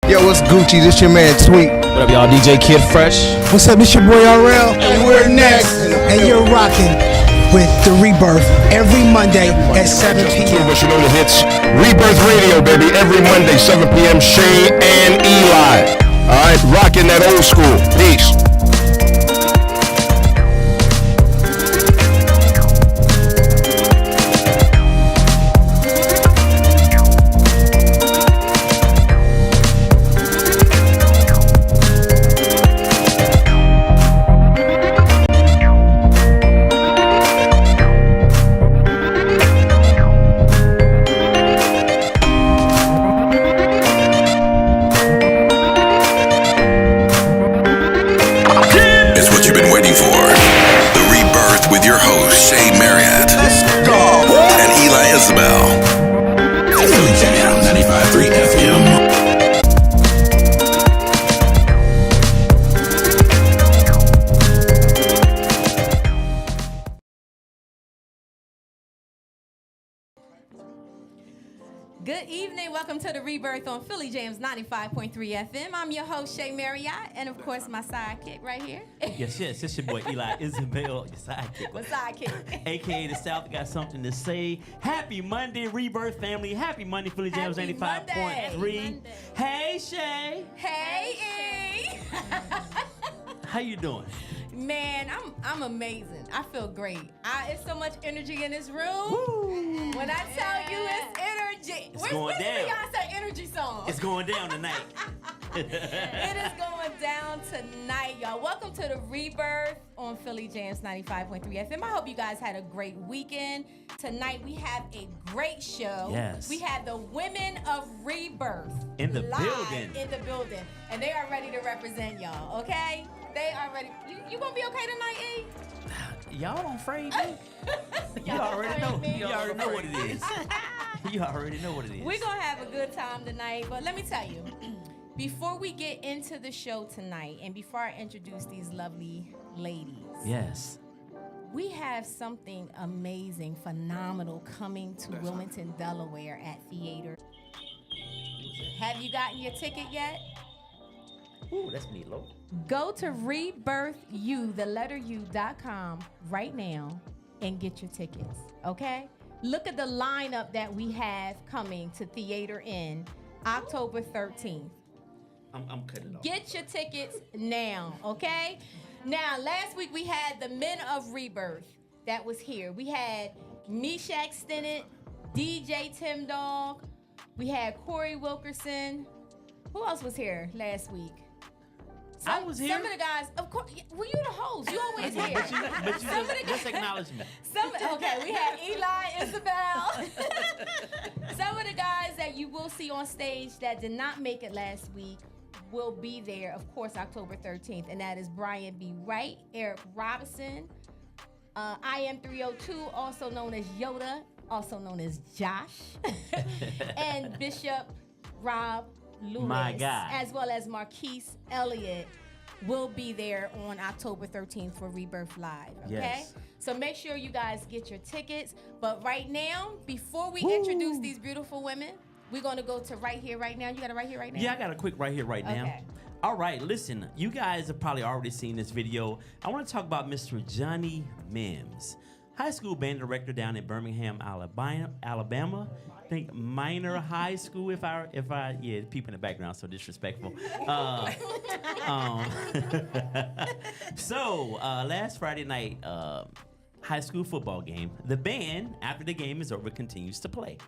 Yo, what's Gucci? This your man Tweet. What up, y'all? DJ Kid Fresh. What's up? This your boy RL. And we're next. And you're rocking with The Rebirth every Monday at 7 p.m. But you know the hits. Rebirth Radio, baby, every Monday, 7 p.m. Shay and Eli. All right, rocking that old school. Peace. Good evening. Welcome to the Rebirth on Philly Jamz 95.3 FM. I'm your host, Shay Marriott, and of course, my sidekick right here. Yes, it's your boy Eli Isabel, your sidekick. My sidekick. AKA the South got something to say. Happy Monday, Rebirth family. Happy Monday, Philly Jamz 95.3. Hey, Shay. Hey, E. How you doing? Man, I'm amazing. I feel great. It's so much energy in this room. Woo. When I tell you it's energy. It's going down. Where's the Beyonce energy song? It's going down tonight. It is going down tonight, y'all. Welcome to the Rebirth on Philly Jamz 95.3 FM. I hope you guys had a great weekend. Tonight we have a great show. Yes. We have the Women of Rebirth In the live building. in the building. And they are ready to represent y'all, okay? They are ready. You gonna be okay tonight, E? Y'all don't afraid me. You already know. You already know what it is. You already know what it is. We're gonna have a good time tonight, but let me tell you, before we get into the show tonight, and before I introduce these lovely ladies, Yes. we have something amazing, phenomenal coming to Wilmington, Delaware at Theater. Have you gotten your ticket yet? Ooh, that's me, low. Go to rebirthu.com right now and get your tickets, okay? Look at the lineup that we have coming to Theater in October 13th. I'm cutting it off. Get your tickets now, okay? Now, last week we had the Men of Rebirth that was here. We had Meshack Stinnett, DJ Tim Dog. We had Corey Wilkerson. Who else was here last week? I was here. Some of the guys, of course, well, you the host. You always here. But you just acknowledge me. Okay, we had Eli, Isabel. Some of the guys that you will see on stage that did not make it last week will be there, of course, October 13th, and that is Brian B. Wright, Eric Robinson, IM302, also known as Yoda, also known as Josh, and Bishop Rob Lewis, My guy. as well as Marquise Elliott will be there on October 13th for Rebirth Live, okay? Yes. So make sure you guys get your tickets. But right now, before we introduce these beautiful women, we're going to go to right here, right now. You got it right here, right now? Yeah, I got a quick right here, right now. Okay. All right, listen, you guys have probably already seen this video. I want to talk about Mr. Johnny Mims, high school band director down in Birmingham, Alabama. I think Minor High School, if I, yeah, people in the background, so disrespectful. So, last Friday night, high school football game, the band, after the game is over, continues to play.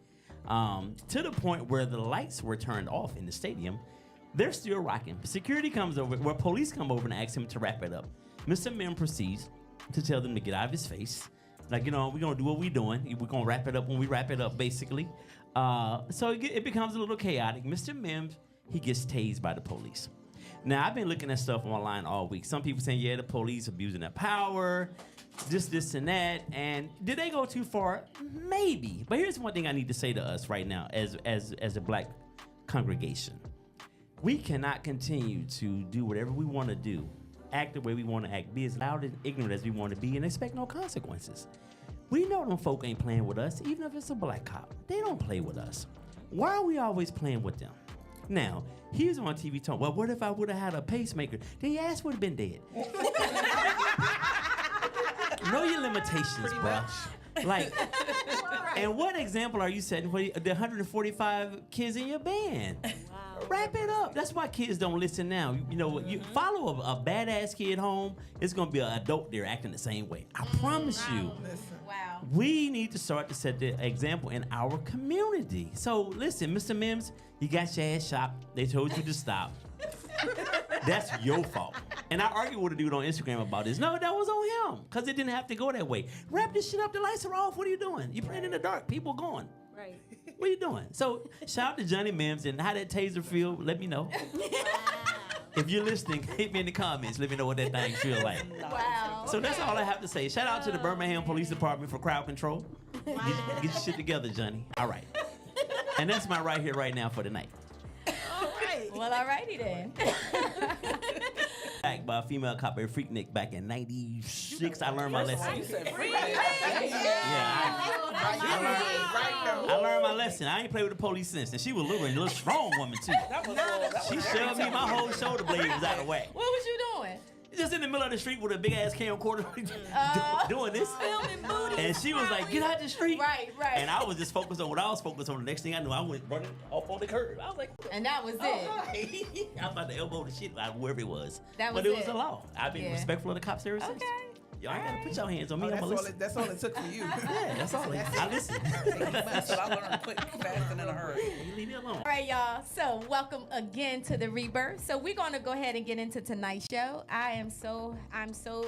To the point where the lights were turned off in the stadium. They're still rocking. Security comes over, where police come over and ask him to wrap it up. Mr. Mim proceeds to tell them to get out of his face. Like, you know, we're going to do what we're doing. We're going to wrap it up when we wrap it up, basically. So it becomes a little chaotic. Mr. Mims, he gets tased by the police. Now, I've been looking at stuff online all week. Some people saying, yeah, the police abusing their power, this, and that. And did they go too far? Maybe. But here's one thing I need to say to us right now as a black congregation. We cannot continue to do whatever we want to do, act the way we want to act, be as loud and ignorant as we want to be, and expect no consequences. We know them folk ain't playing with us, even if it's a black cop. They don't play with us. Why are we always playing with them? Now, he's on TV talking, well, what if I would have had a pacemaker? Then your ass would have been dead. Know your limitations, bro. Like, and what example are you setting for the 145 kids in your band? Wow. Wrap it up. That's why kids don't listen now. You know, you follow a badass kid home, it's gonna be an adult there acting the same way. I promise you. Wow. We need to start to set the example in our community. So listen, Mr. Mims, you got your ass shot. They told you to stop. That's your fault. And I argued with a dude on Instagram about this. No, that was on him, because it didn't have to go that way. Wrap this shit up, the lights are off. What are you doing? You playing in the dark, people going. Right. What are you doing? So shout out to Johnny Mims, and how that taser feel, let me know. If you're listening, hit me in the comments. Let me know what that thing feel like. Wow. So that's all I have to say. Shout out to the Birmingham Police Department for crowd control. Get your shit together, Johnny. All right. And that's my right here, right now for tonight. Well, alrighty then. Back by a female cop at Freaknik back in '96. I learned my lesson. I learned my lesson. I ain't played with the police since. And she was a little strong woman too. She shoved me, my whole shoulder blade was out of whack. What was you doing? Just in the middle of the street with a big ass camcorder doing this. Filming booty. And she was like, get out the street. Right. And I was just focused on what I was focused on. The next thing I knew, I went running off on the curb. I was like, And that was it. right. I was about to elbow the shit out of whoever it was. That but was it was it. a law. I've been respectful of the cops ever since. Okay. Y'all ain't gotta put your hands on me. Oh, I'm gonna listen. that's all it took for you. Yeah, that's all. I listen. That's what I learned quick, fast, and in a hurry. You leave me alone. All right, y'all. So welcome again to the Rebirth. So we're gonna go ahead and get into tonight's show. I'm so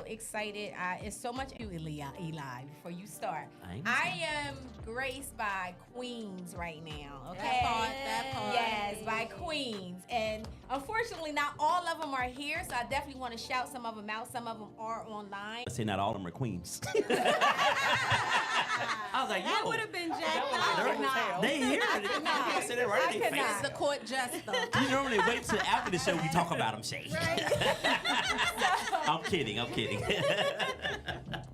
excited. It's so much Eli, before you start. I am graced by queens right now. Okay. That part. Yes, by queens. And unfortunately, not all of them are here. So I definitely want to shout some of them out. Some of them are online. I say not all of them are queens. I was like, That yo, would have been jacked up. they here. I said that right in their face. The court jester. You normally wait till after the show we talk about them, Shay. I'm kidding.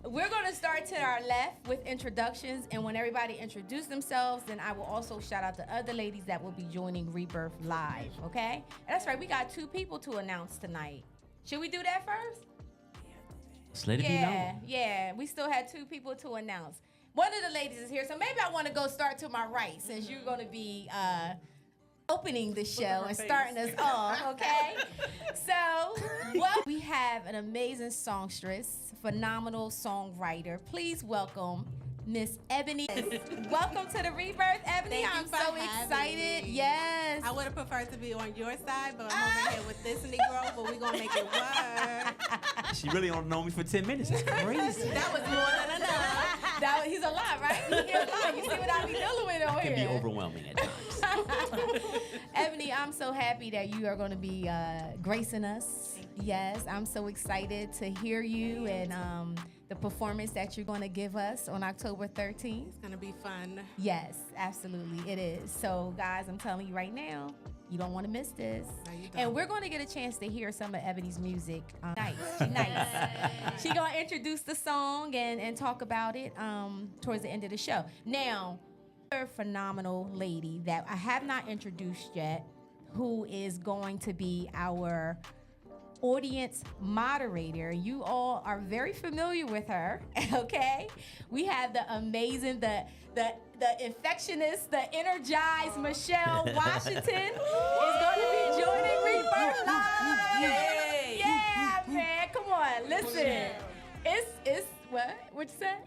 We're going to start to our left with introductions, and when everybody introduce themselves, then I will also shout out the other ladies that will be joining Rebirth Live, okay? And that's right, we got 2 people to announce tonight. Should we do that first? Just let it be known. Yeah, we still had 2 people to announce. One of the ladies is here, so maybe I want to go start to my right, since you're going to be opening the show and starting us off, okay? So, we have an amazing songstress, phenomenal songwriter. Please welcome Miss Ebony. Welcome to the Rebirth, Ebony. I'm so excited. Yes. I would have preferred to be on your side, but I'm over here with this Negro, but we're going to make it work. She really only known me for 10 minutes. That's crazy. That was more than enough. He's a lot, right? He's a lot. You see what I be dealing with over It here. can be overwhelming at times. Ebony, I'm so happy that you are going to be gracing us. Yes, I'm so excited to hear you and the performance that you're going to give us on October 13th. It's going to be fun. Yes, absolutely, it is. So, guys, I'm telling you right now, you don't want to miss this. No, you don't. And we're going to get a chance to hear some of Ebony's music. Nice. She's going to introduce the song and talk about it towards the end of the show. Now, a phenomenal lady that I have not introduced yet, who is going to be our audience moderator. You all are very familiar with her, okay? We have the amazing, the infectionist, the energized Michelle Washington is going to be joining Rebirth Live. Yay. Yeah, man, come on, listen. It's what? What you said?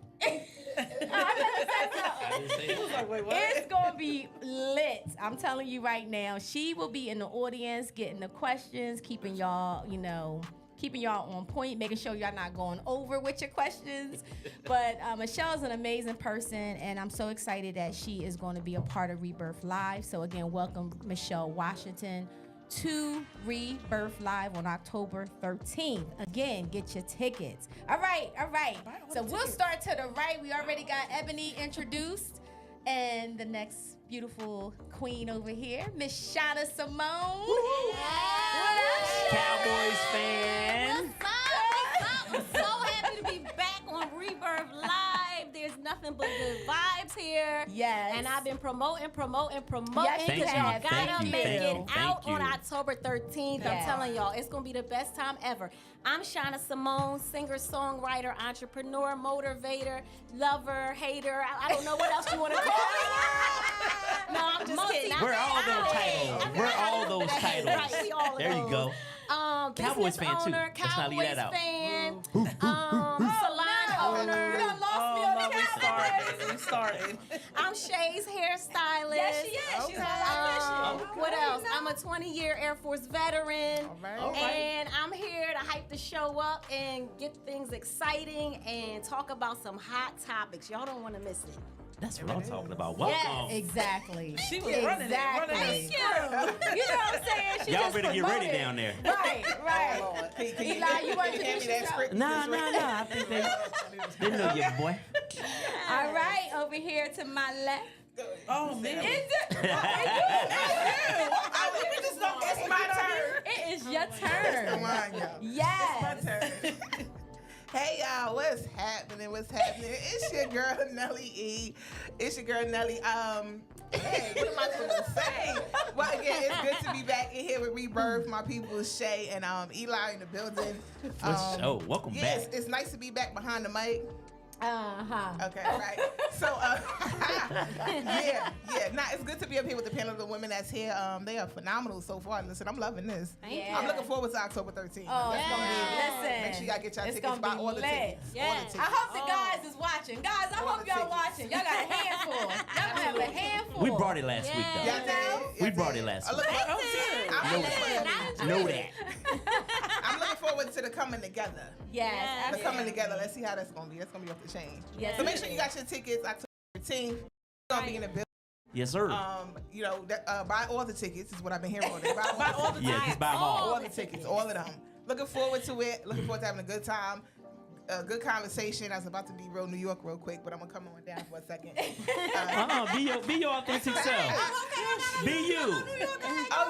It's gonna be lit. I'm telling you right now. She will be in the audience, getting the questions, keeping y'all on point, making sure y'all not going over with your questions. But Michelle is an amazing person, and I'm so excited that she is going to be a part of Rebirth Live. So again, welcome Michelle Washington to Rebirth Live on October 13th. Again, get your tickets. All right. So we'll start to the right. We already got Ebony introduced. And the next beautiful queen over here, Miss Shauna Simone. What up, Cowboys fan. What's up? I'm so happy to be back on Rebirth Live. There's nothing but good vibes here. Yes. And I've been promoting Yes, Thank because you. y'all gotta you. make Thank it you. out Thank on you. October 13th. Yeah. I'm telling y'all, it's gonna be the best time ever. I'm Shauna Simone, singer, songwriter, entrepreneur, motivator, lover, hater. I don't know what else you want to call me. No, I'm just kidding. We're all those titles. We're all those titles. Right, we all of There you those. go. Business Cowboys fan, too. owner, Let's not leave Cowboys that out. fan, salon owner. You done lost me Oh, on no, the we Cowboys. started. I'm Shay's hairstylist. Yes, she is. She's all official. What else? I'm a 20-year Air Force veteran. All right. And I'm here to hype the show up and get things exciting and talk about some hot topics. Y'all don't want to miss it. That's what I'm talking about. Welcome. Exactly. She was running it. Thank you. You know what I'm saying? She Y'all just better get ready promoted. down there. Right, right. Lord. Can Eli, you want to hand me introduce that yourself? script? Nah. I think they know you, boy. All right, over here to my left. Oh, man. Is it? We just don't, it's my turn. It is your turn. Come on, y'all. Yes. Hey y'all, what's happening? It's your girl Nelly E. It's your girl Nelly. Hey, what am I supposed to say? Well, again, it's good to be back in here with Rebirth. My people Shay and Eli in the building. For sure. Welcome Yes, back. it's nice to be back behind the mic. Okay, right. So, yeah. Nah, it's good to be up here with the panel of the women that's here. They are phenomenal so far. Listen, I'm loving this. Yeah. I'm looking forward to October 13th. Oh, it's gonna be. Listen. Make sure y'all get y'all it's tickets. gonna Buy be all the lit. tickets. All Yes. the I tickets. hope the guys is watching. Guys, I All hope the y'all tickets. watching. Y'all got a handful. Y'all gonna have a handful. We brought it last week, though. Y'all did? We Y'all brought did? it last I look week. forward- I'm looking forward- Know that. I'm looking forward to the coming together. Yes. The absolutely. coming together. Let's see how that's gonna be. That's gonna be off the chain. Yes, So make it sure you is. got your tickets October 13th. We're gonna be in the building. Yes, sir. You know, buy all the tickets is what I've been hearing all day. Buy all the Yeah, just buy them all. all the tickets, all of them. Looking forward to it. Looking forward to having a good time. A good conversation. I was about to be real New York real quick, but I'm gonna come on down for a second. Be your authentic self. Be you. Oh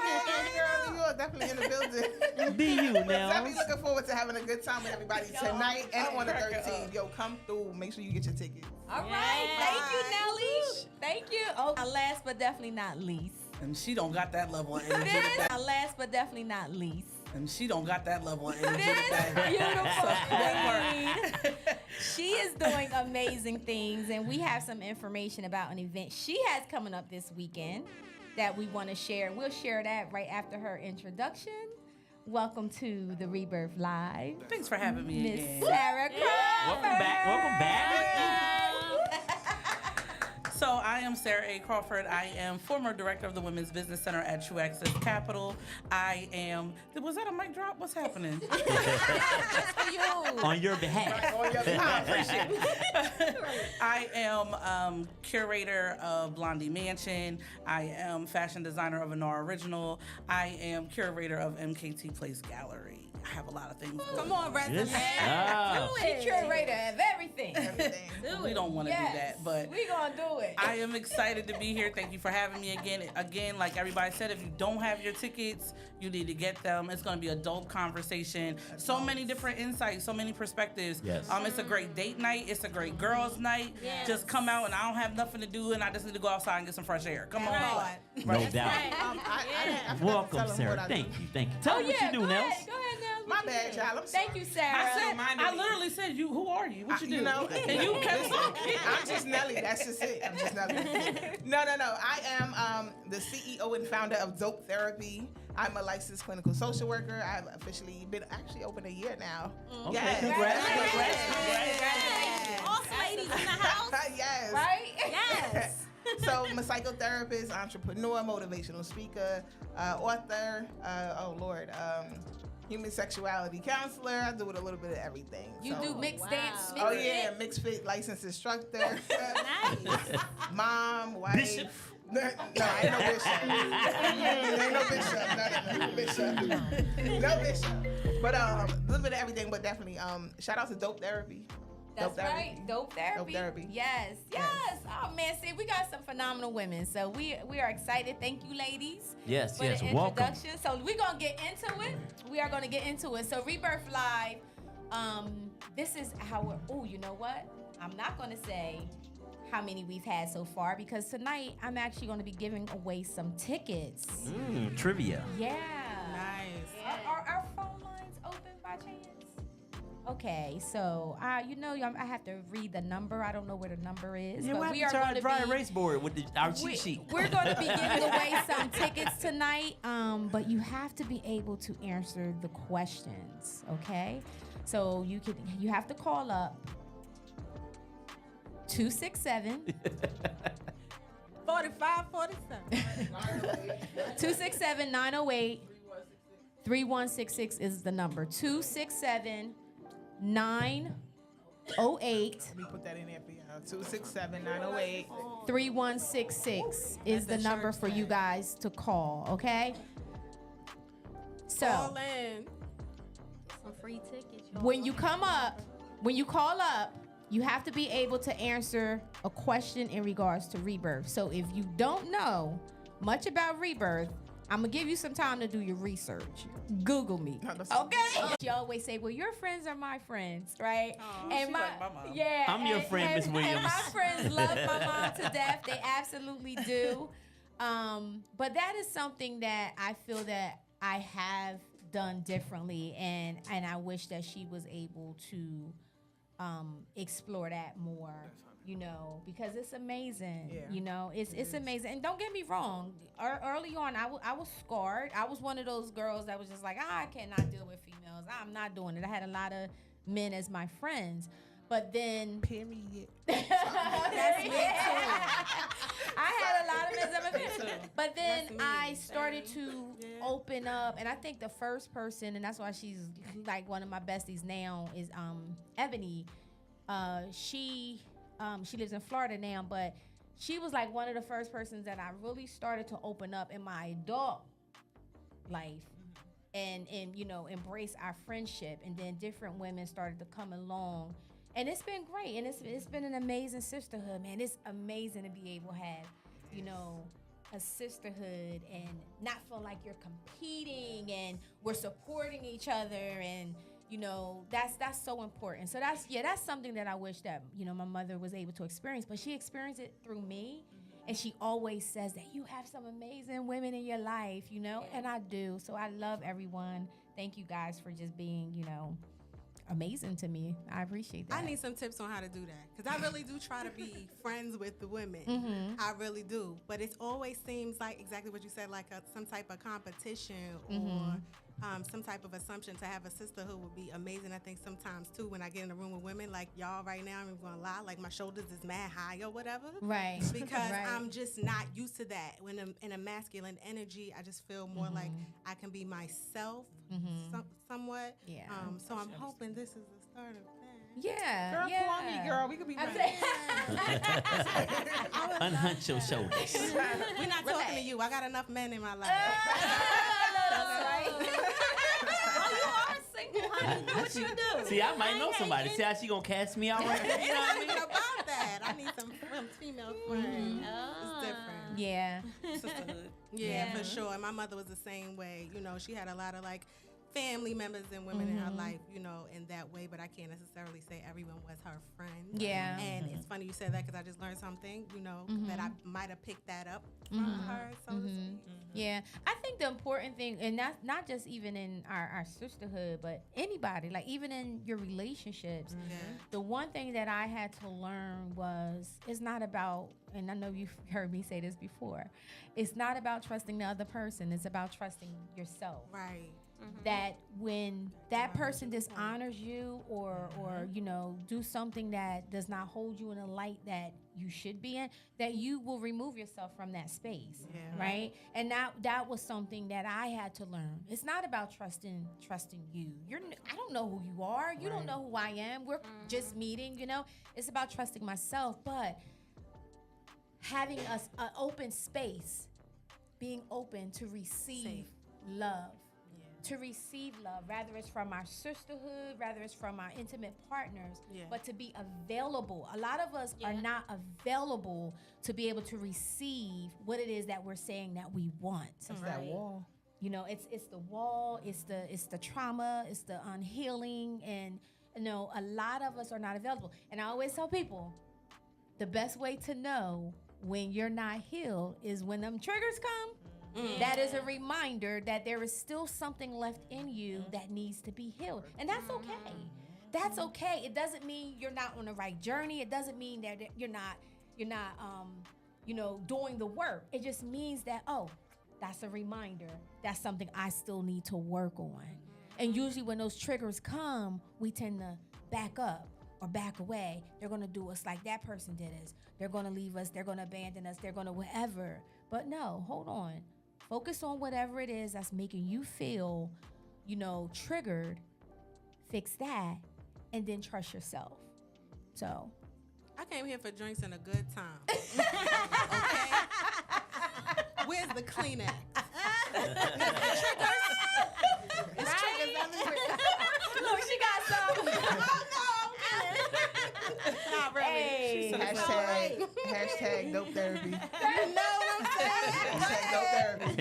yeah, New York, definitely in the building. Be you, But now. definitely looking forward to having a good time with everybody tonight and on the 13th. Yo, come through. Make sure you get your tickets. All right. Thank you, Nelly. Thank you. Oh, last but definitely not least. And she don't got that level of energy This today. last but definitely not least. And she don't got that level of energy This today. beautiful That queen. She is doing amazing things, and we have some information about an event she has coming up this weekend that we want to share. We'll share that right after her introduction. Welcome to the Rebirth Live, Thanks for having me Miss again. Sarah Crawford. Welcome back. Welcome back. So I am Sarah A. Crawford. I am former director of the Women's Business Center at True Access Capital. I am. Was that a mic drop? What's happening? On your behalf. On your behalf, appreciate it. I am curator of Blondie Mansion. I am fashion designer of Honora Original. I am curator of MKT Place Gallery. I have a lot of things going Come on, resume. Yes. She curator of everything. Everything. We don't want to do that, but we gonna do it. I am excited to be here. Thank you for having me again. Again, like everybody said, if you don't have your tickets, you need to get them. It's going to be a dope conversation. So many different insights, so many perspectives. Yes. It's a great date night. It's a great girls' night. Yes. Just come out and I don't have nothing to do and I just need to go outside and get some fresh air. Come on. Right. No doubt. I forgot to Welcome, tell them Sarah. what I Thank do. you. Thank you. Tell me what you do, go Nels. ahead, Nels. My What you bad, do? child. I'm Thank sorry. you, Sarah. I literally said, who are you? What you do? You know, and you kept talking. I'm just Nelly. That's just it. I'm just Nelly. No. I am the CEO and founder of Dope Therapy. I'm a licensed clinical social worker. I've officially been open a year now. Okay, Yes. congrats. Awesome ladies in the house. Yes. Right? Yes. So I'm a psychotherapist, entrepreneur, motivational speaker, author, human sexuality counselor. I do it a little bit of everything. You So- do mixed dance. Oh yeah, mixed fit licensed instructor. Nice. Mom, wife. Bishop. No, I ain't no bishop. Ain't no bishop. No bishop. But a little bit of everything, but definitely shout out to Dope Therapy. That's Dope Therapy. right. Dope therapy. Dope Therapy. Yes. Oh man, see, we got some phenomenal women. So we are excited. Thank you, ladies. Yes, for yes. the Welcome. introduction. So we're gonna get into it. We are gonna get into it. So Rebirth Live, this is how we're you know what? I'm not gonna say how many we've had so far because tonight I'm actually going to be giving away some tickets. Trivia. Yeah. Nice. Are our phone lines open by chance? Okay, so I have to read the number. I don't know where the number is, Yeah, but we we are are going to dry be. erase board with our cheat sheet. We're going to be giving away some tickets tonight, but you have to be able to answer the questions. Okay, so you have to call up 267 4547. 267 908 3166 is the number. 267 908 Let me put that in there for y'all. 267-908. 3166 is the the number church for you thing. guys to call, okay? So Call in. Some free tickets. y'all. when you call up, you have to be able to answer a question in regards to rebirth. So if you don't know much about rebirth, I'm gonna give you some time to do your research. Google me, okay? She always say, "Well, your friends are my friends, right?" she like my mom. yeah, I'm your friend, Miss And Williams. my friends love my mom to death. They absolutely do. But that is something that I feel that I have done differently, and I wish that she was able to explore that more, because it's amazing. Yeah. It's amazing. And don't get me wrong, early on I was scarred. I was one of those girls that was just like, I cannot deal with females. I'm not doing it. I had a lot of men as my friends. But then Period. that's me too. I had a lot of men as my friends. But then I started to open up, and I think the first person, and that's why she's like one of my besties now, is Ebony. She lives in Florida now, but she was like one of the first persons that I really started to open up in my adult life and embrace our friendship. And then different women started to come along, and it's been great. And it's been an amazing sisterhood, man. It's amazing to be able to have, a sisterhood and not feel like you're competing, and we're supporting each other, and that's so important. So that's something that I wish that my mother was able to experience, but she experienced it through me. And she always says that you have some amazing women in your life, and I do. So I love everyone. Thank you guys for just being amazing to me. I appreciate that. I need some tips on how to do that, because I really do try to be friends with the women. Mm-hmm. I really do, but it always seems like exactly what you said, like some type of competition Mm-hmm. or some type of assumption. To have a sisterhood would be amazing. I think sometimes too, when I get in a room with women like y'all right now, I'm gonna lie, like my shoulders is mad high or whatever, Right. because Right. I'm just not used to that. When I'm in a masculine energy, I just feel more like I can be myself, somewhat. Yeah. So I'm hoping this is the start of that. Yeah. Girl, yeah. call me, girl. We could be I'm friends. Unhunch your shoulders. We're not talking to you. I got enough men in my life. That's right. Oh, you are single, honey. Do what you do. See, I might know somebody. See how she gonna cast me out right now? You know what I mean about that. I need some female friends. It's different. Yeah. Sisterhood. Yeah, for sure. And my mother was the same way. She had a lot of like family members and women in her life, in that way. But I can't necessarily say everyone was her friend. Yeah. And it's funny you said that, because I just learned something, that I might have picked that up from her, so to speak. Yeah, I think the important thing, and that's not just even in our sisterhood, but anybody, like even in your relationships, the one thing that I had to learn was it's not about, and I know you've heard me say this before, it's not about trusting the other person, it's about trusting yourself. Right. That when that person dishonors you or do something that does not hold you in a light that you should be in, that you will remove yourself from that space, right? And that was something that I had to learn. It's not about trusting you. I don't know who you are. You don't know who I am. We're just meeting. It's about trusting myself, but having an open space, being open to receive love. To receive love, rather it's from our sisterhood, rather it's from our intimate partners, but to be available. A lot of us are not available to be able to receive what it is that we're saying that we want. It's that wall. It's the wall, it's the trauma, it's the unhealing, and a lot of us are not available. And I always tell people, the best way to know when you're not healed is when them triggers come. That is a reminder that there is still something left in you that needs to be healed. And that's okay. That's okay. It doesn't mean you're not on the right journey. It doesn't mean that you're not doing the work. It just means that, that's a reminder. That's something I still need to work on. And usually when those triggers come, we tend to back up or back away. They're going to do us like that person did us. They're going to leave us. They're going to abandon us. They're going to whatever. But no, hold on. Focus on whatever it is that's making you feel, triggered. Fix that. And then trust yourself. So. I came here for drinks and a good time. Okay? Where's the Kleenex? It's triggers everywhere. Look, she got some. Not really. Hey. Hashtag dope therapy. You know what I'm saying? Hashtag dope therapy.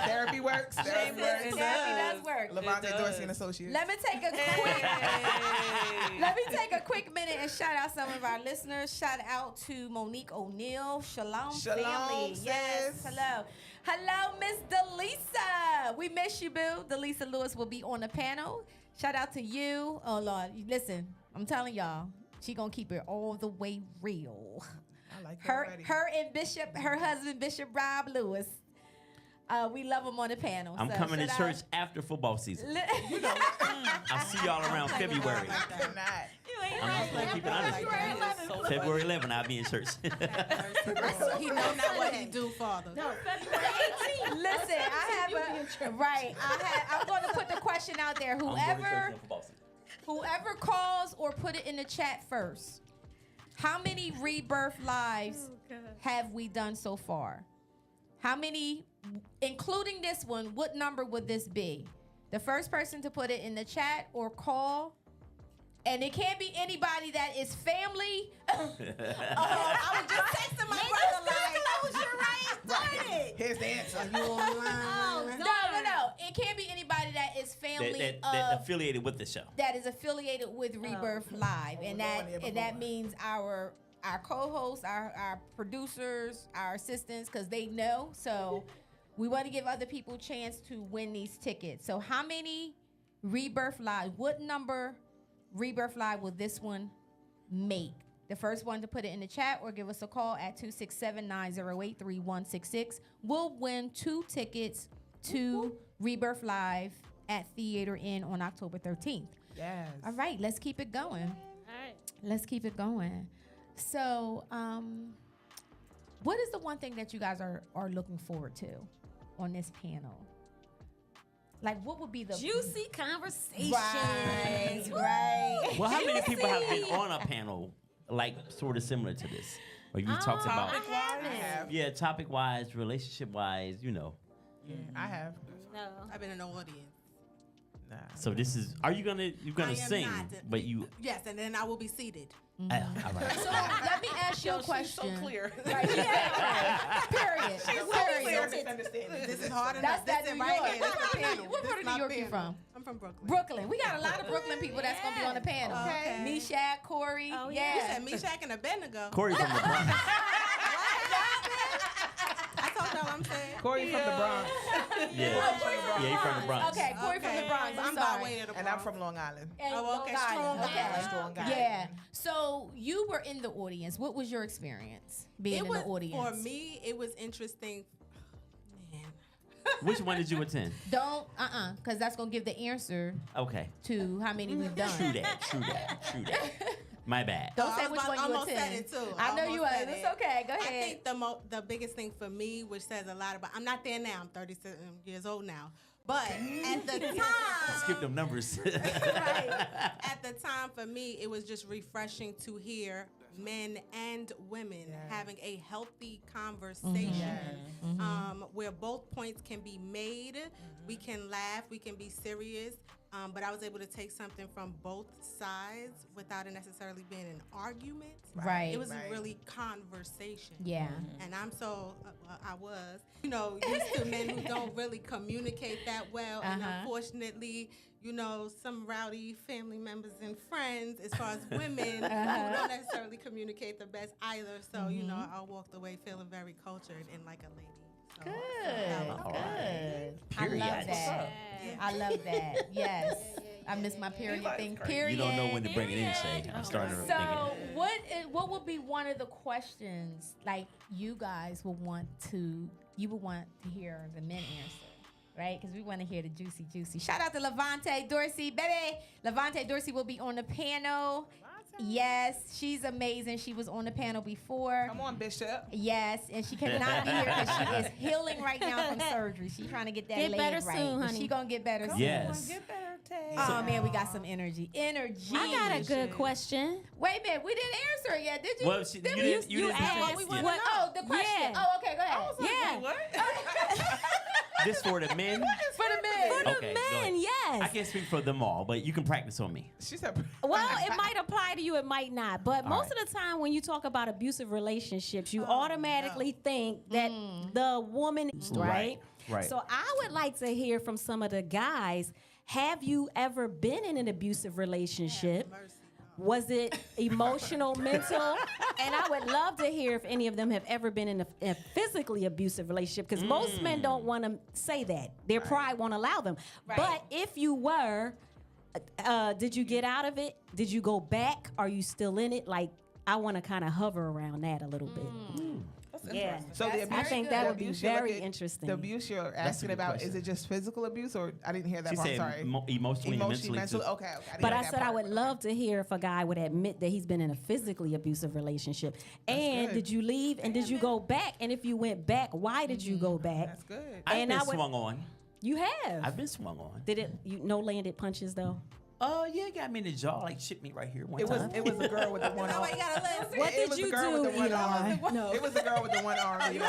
Therapy works. Therapy works. Therapy does work. Levante Dorsey and Associates. Let me take a quick minute and shout out some of our listeners. Shout out to Monique O'Neal. Shalom family. Sis. Yes. Hello, Miss Delisa. We miss you, boo. Delisa Lewis will be on the panel. Shout out to you. Oh Lord, listen. I'm telling y'all, she gonna keep it all the way real. I like her. Her and her husband Bishop Rob Lewis. We love them on the panel. I'm coming to church after football season. I'll see y'all around February. I'm just keep it honest. February 11th, I'll be in church. He know not what he do, Father. No, February 18th. Listen, I'm going to put the question out there. Whoever calls or put it in the chat first. How many rebirth lives have we done so far? How many, including this one, what number would this be? The first person to put it in the chat or call. And it can't be anybody that is family. I was just texting my brother like, here's the answer. You online? No. It can't be anybody that is family that affiliated with the show. That is affiliated with Rebirth Live. And that means our co-hosts, our producers, our assistants, because they know. So we want to give other people a chance to win these tickets. So how many Rebirth Live, what number Rebirth Live will this one make? The first one to put it in the chat or give us a call at 267-908-3166 will win 2 tickets to Rebirth Live at Theater Inn on October 13th. Yes. All right, let's keep it going. All right. Let's keep it going. So, what is the one thing that you guys are looking forward to on this panel? Like, what would be the juicy conversations? Right. Well, how many people have been on a panel like sort of similar to this? Or you talked about I have. topic-wise, relationship-wise, Yeah, I have. No. I've been in the audience. Nah. So this is, you're gonna sing, but you. Yes, and then I will be seated. All right. So let me ask you a question. She's so clear. Right, period. This is hard That's enough. that This is New right York. here. This my panel. What part of New York you from? I'm from Brooklyn. Brooklyn. We got a lot of Brooklyn people that's gonna be on the panel. Okay. Meshach, Corey. Oh, You yeah. said Meshach and Abednego. Corey from the Bronx. I told y'all I'm saying. Corey from the Bronx. Yeah, he's from the Bronx. Okay, Corey from the Bronx. I'm sorry. by way of the And I'm from Long Island. And Oh, okay. Long Island. Strong Okay. Strong Island. Yeah. So you were in the audience. What was your experience being in the audience? For me, it was interesting. Man. Which one did you attend? Don't, because that's going to give the answer Okay. to how many we've done. True that. My bad. Don't I say was which about- one you almost said attend. it too. I know you Almost are. said It's it. okay. Go I ahead. think the biggest thing for me, which says a lot about, I'm not there now. I'm 37 years old now. But at the time, Skip them numbers. at the time for me, it was just refreshing to hear men and women having a healthy conversation where both points can be made. We can laugh, we can be serious, but I was able to take something from both sides without it necessarily being an argument. Right. It was really conversation. Yeah. And I'm so, I was, used to men who don't really communicate that well. And unfortunately, you know, some rowdy family members and friends as far as women who don't necessarily communicate the best either. So, you know, I walked away feeling very cultured and like a lady. So, Good. Period. I love that. I love that. Yes. I miss my period thing. Period. You don't know when to bring it in, Shay. I'm starting to think So, what would be one of the questions like you guys would want to hear the men answer, right? Because we want to hear the juicy. Shout out to Levante Dorsey, baby. Levante Dorsey will be on the panel. Yes, she's amazing. She was on the panel before. Come on, Bishop. Yes, and she cannot be here because she is healing right now from surgery. She's trying to get that leg better right. soon, But honey. she gonna get better soon. Yes. Get better, Tay. Oh man, we got some energy. I got a good question. Wait a minute, we didn't answer it yet, did you? Well, you didn't asked. ask yet. What? Oh, the question. Yeah. Oh, okay, go ahead. Yeah. What? This for the men? For the men. For the Okay, go men, ahead. yes. I can't speak for them all, but you can practice on me. She said. Well, it might apply to you, it might not. But most of the time when you talk about abusive relationships, you automatically think that the woman, right? Right. So I would like to hear from some of the guys, have you ever been in an abusive relationship? Was it emotional, mental? And I would love to hear if any of them have ever been in a physically abusive relationship, because most men don't want to say that. Their pride won't allow them. Right. But if you were, did you get out of it? Did you go back? Are you still in it? Like, I want to kind of hover around that a little bit. Yeah. So the abuse, I think that the would be abuse you're very looking- interesting. The abuse you're a asking good about, question. is it just physical abuse, or I didn't hear that She part? said Sorry. emotionally and mentally. too. Okay. But I said I would love to hear if a guy would admit that he's been in a physically abusive relationship. And good. did you leave and did you go back? And if you went back, why did you go back? That's good. I've And been I would- swung on. You have. I've been swung on. Did it? No landed punches though. Oh, yeah, got me in the jaw, like shit me right here one It was time. a girl with the one arm. you gotta listen. What It did was you the girl with do, the one Eli? arm. No. It was the girl with the one arm. Eli.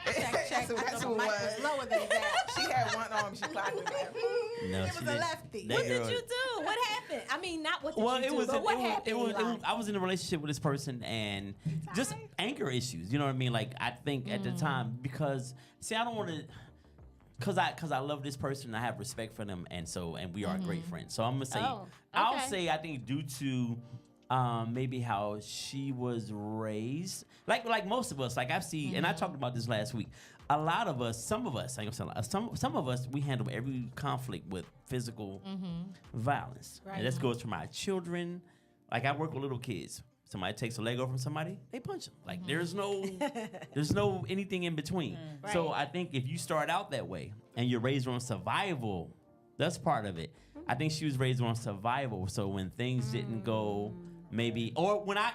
Check. That's who it Mike was. was lower than that. She had one arm. She clocked it. No, It she was a didn't. lefty. That What did girl- you do? What happened? I mean, not what did Well, you it do, was. but what happened, It was. Eli? I was in a relationship with this person, and just anger issues. You know what I mean? Like, I think at the time, because see, I don't want to. Cause I love this person, I have respect for them, and we are great friends. So I'm gonna say, Oh, I'll okay. say I think due to maybe how she was raised, like most of us, like I've seen, and I talked about this last week. A lot of us, some of us, some of us, we handle every conflict with physical violence, and this goes from our children. Like I work with little kids. Somebody takes a Lego from somebody, they punch them. Like there's no anything in between. So I think if you start out that way and you're raised on survival, that's part of it. I think she was raised on survival. So when things didn't go, maybe, or when I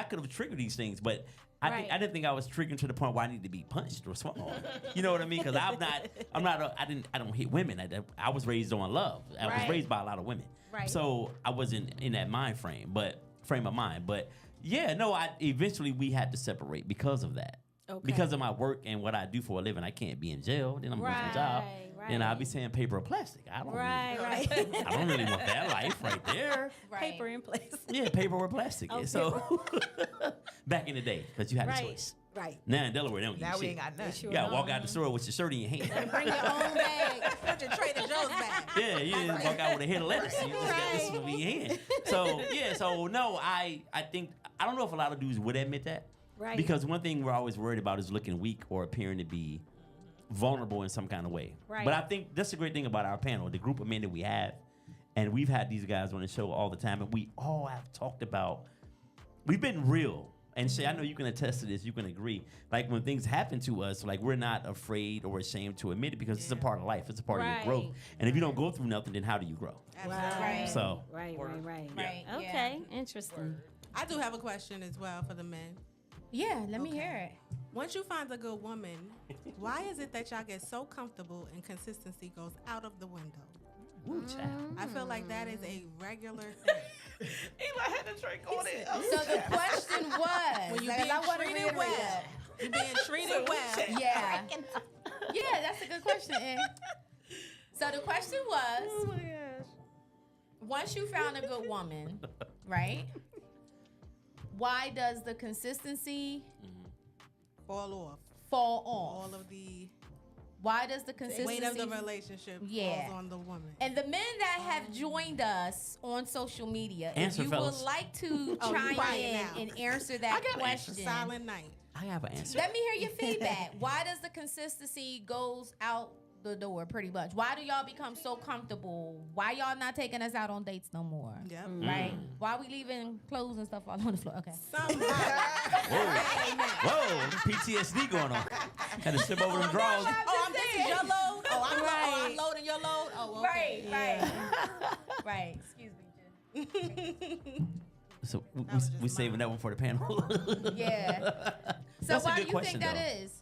could have triggered these things, but I didn't think I was triggered to the point where I need to be punched or swung on. You know what I mean? Because I don't hit women. I was raised on love. I was raised by a lot of women. Right. So I wasn't in that frame of mind. But yeah, no, eventually we had to separate because of that. Okay. Because of my work and what I do for a living, I can't be in jail. Then I'm losing my job. Then I'll be saying paper or plastic. I don't I don't really want that life right there. Paper in place. Yeah, paper or plastic. Oh, So back in the day, because you had a choice. Right. Now in Delaware, they don't give Now you we shit. ain't got nothing. You gotta walk out the store with your shirt in your hand. Bring your own bag. Put your Trader Joe's bag. Yeah, you didn't walk out with a head of lettuce. You just got this in your hand. So yeah, so no, I think I don't know if a lot of dudes would admit that. Right. Because one thing we're always worried about is looking weak or appearing to be vulnerable in some kind of way. Right. But I think that's the great thing about our panel, the group of men that we have, and we've had these guys on the show all the time, and we all have talked about, we've been real. And Shay, I know you can attest to this, you can agree. Like when things happen to us, like we're not afraid or ashamed to admit it because it's a part of life, it's a part of your growth. And if you don't go through nothing, then how do you grow? Right. So Right. Right. Okay, interesting. I do have a question as well for the men. Yeah, let me hear it. Once you find a good woman, why is it that y'all get so comfortable and consistency goes out of the window? Ooh, child. I feel like that is a regular thing. Eli had to drink on it. So the question was, When you because being I want to treated reiterate well. that. You're being treated well. Yeah. Yeah, that's a good question. And so the question was, once you found a good woman, right? Why does the consistency Fall off. fall off? All of the Why does the consistency weight of the relationship falls on the woman? And the men that have joined us on social media, Answer, if you fellas. would like to Oh, chime quiet in now. and answer that question, Silent night. I have an answer. let me hear your feedback. Why does the consistency goes out the door pretty much? Why do y'all become so comfortable? Why y'all not taking us out on dates no more? Yep. Right? Why we leaving clothes and stuff all on the floor? Okay. Whoa, PTSD going on. Had to slip over them drawers. This is your load. I'm loading your load. Oh, okay. Right. Excuse me, Jen. So was we just saving that one for the panel. Yeah. So That's a why good do you question, think that though. is?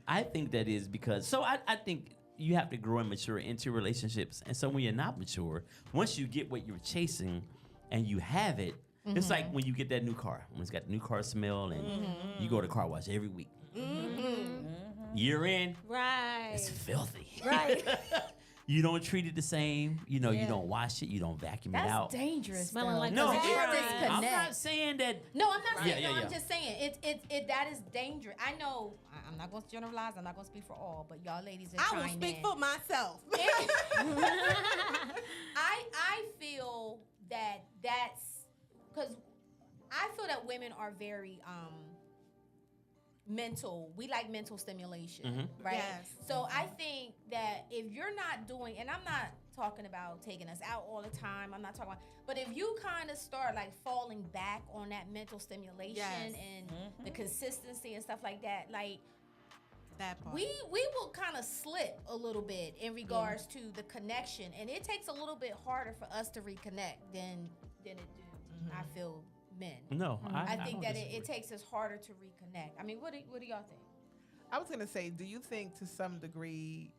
I think that is because I think you have to grow and mature into relationships. And so when you're not mature, once you get what you're chasing and you have it, it's like when you get that new car. When it's got the new car smell and you go to car wash every week. Year in, Right. it's filthy. Right. You don't treat it the same. You know, you Yeah. don't wash it. You don't vacuum it That's out. dangerous. Smelling though. like No, a There's a it- disconnect. I'm not saying that. No, I'm not saying. Yeah, no, yeah, I'm yeah. just saying it. That is dangerous. I know. I'm not going to generalize. I'm not going to speak for all, but y'all ladies are I will chime speak in. for myself. I feel that that's because I feel that women are very mental. We like mental stimulation, right? Yes. So I think that if you're not doing, and I'm not talking about taking us out all the time. I'm not talking about, but if you kind of start like falling back on that mental stimulation Yes. and the consistency and stuff like that, like That part. we will kind of slip a little bit in regards to the connection, and it takes a little bit harder for us to reconnect than it do. I feel men. No, I don't think that disagree. it takes us harder to reconnect. I mean, what do y'all think? I was gonna say, do you think to some degree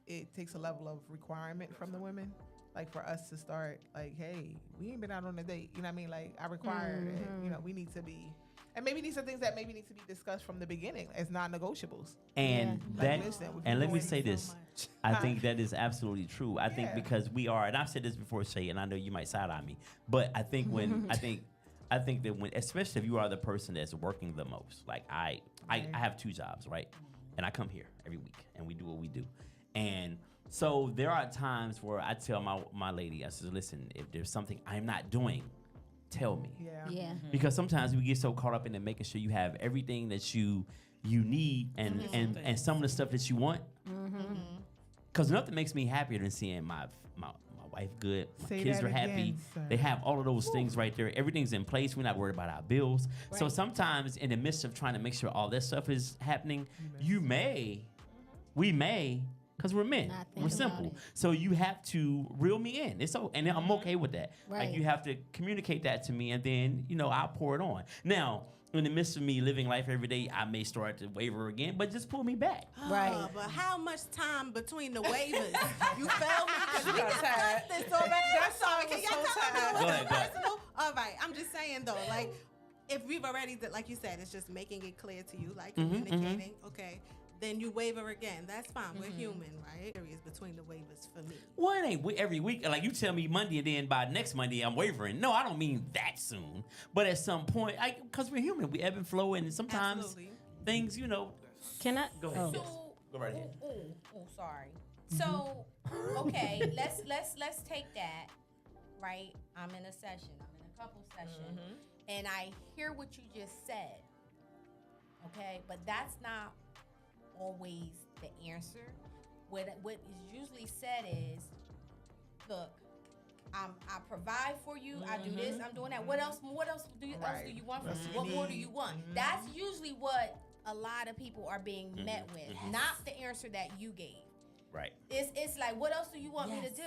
it takes a level of requirement from the women? Like for us to start, like, hey, we ain't been out on a date. You know what I mean? Like I require it. You know, we need to be, and maybe these are things that maybe need to be discussed from the beginning as non-negotiables. And Like, that, listen, we've and been let me doing say so this. much. I think that is absolutely true. I think Yeah. because we are, and I've said this before, Shay, and I know you might side on me, but I think when I think that when, especially if you are the person that's working the most, like I have 2 jobs, right? And I come here every week and we do what we do. And so there are times where I tell my lady, I said, listen, if there's something I'm not doing, tell me. Yeah. Yeah. Because sometimes we get so caught up in making sure you have everything that you need and some of the stuff that you want. Because nothing makes me happier than seeing my wife good, my Say kids that are happy. again, sir. They have all of those things right there. Everything's in place. We're not worried about our bills. So Right. sometimes in the midst of trying to make sure all that stuff is happening, we may, because we're men, Not think we're about simple. it. So you have to reel me in. It's so, and I'm okay with that. Right. Like you have to communicate that to me, and then I'll pour it on. Now, in the midst of me living life every day, I may start to waver again, but just pull me back. Right. But how much time between the waivers? You feel me? Because we got discussed tired. this already. I'm sorry. Can y'all was so tell me tired. it Go wasn't ahead. personal? All right. I'm just saying though, like if we've already, like you said, it's just making it clear to you, like communicating. Okay. Then you waver again. That's fine. We're human, right? Areas between the waivers for me. Well, it ain't every week. Like you tell me Monday, and then by next Monday I'm wavering. No, I don't mean that soon. But at some point, because we're human, we ebb and flow, and sometimes Absolutely. things, Can I? Go ahead. Oh. Yes. Go right ahead. Sorry. So, okay, let's take that. Right, I'm in a session. I'm in a couple session, and I hear what you just said. Okay, but that's not always the answer. What is usually said is, look, I provide for you. I do this. I'm doing that. What else do you want from me? What more do you want? That's usually what a lot of people are being met with, not the answer that you gave. Right. It's like, what else do you want me to do?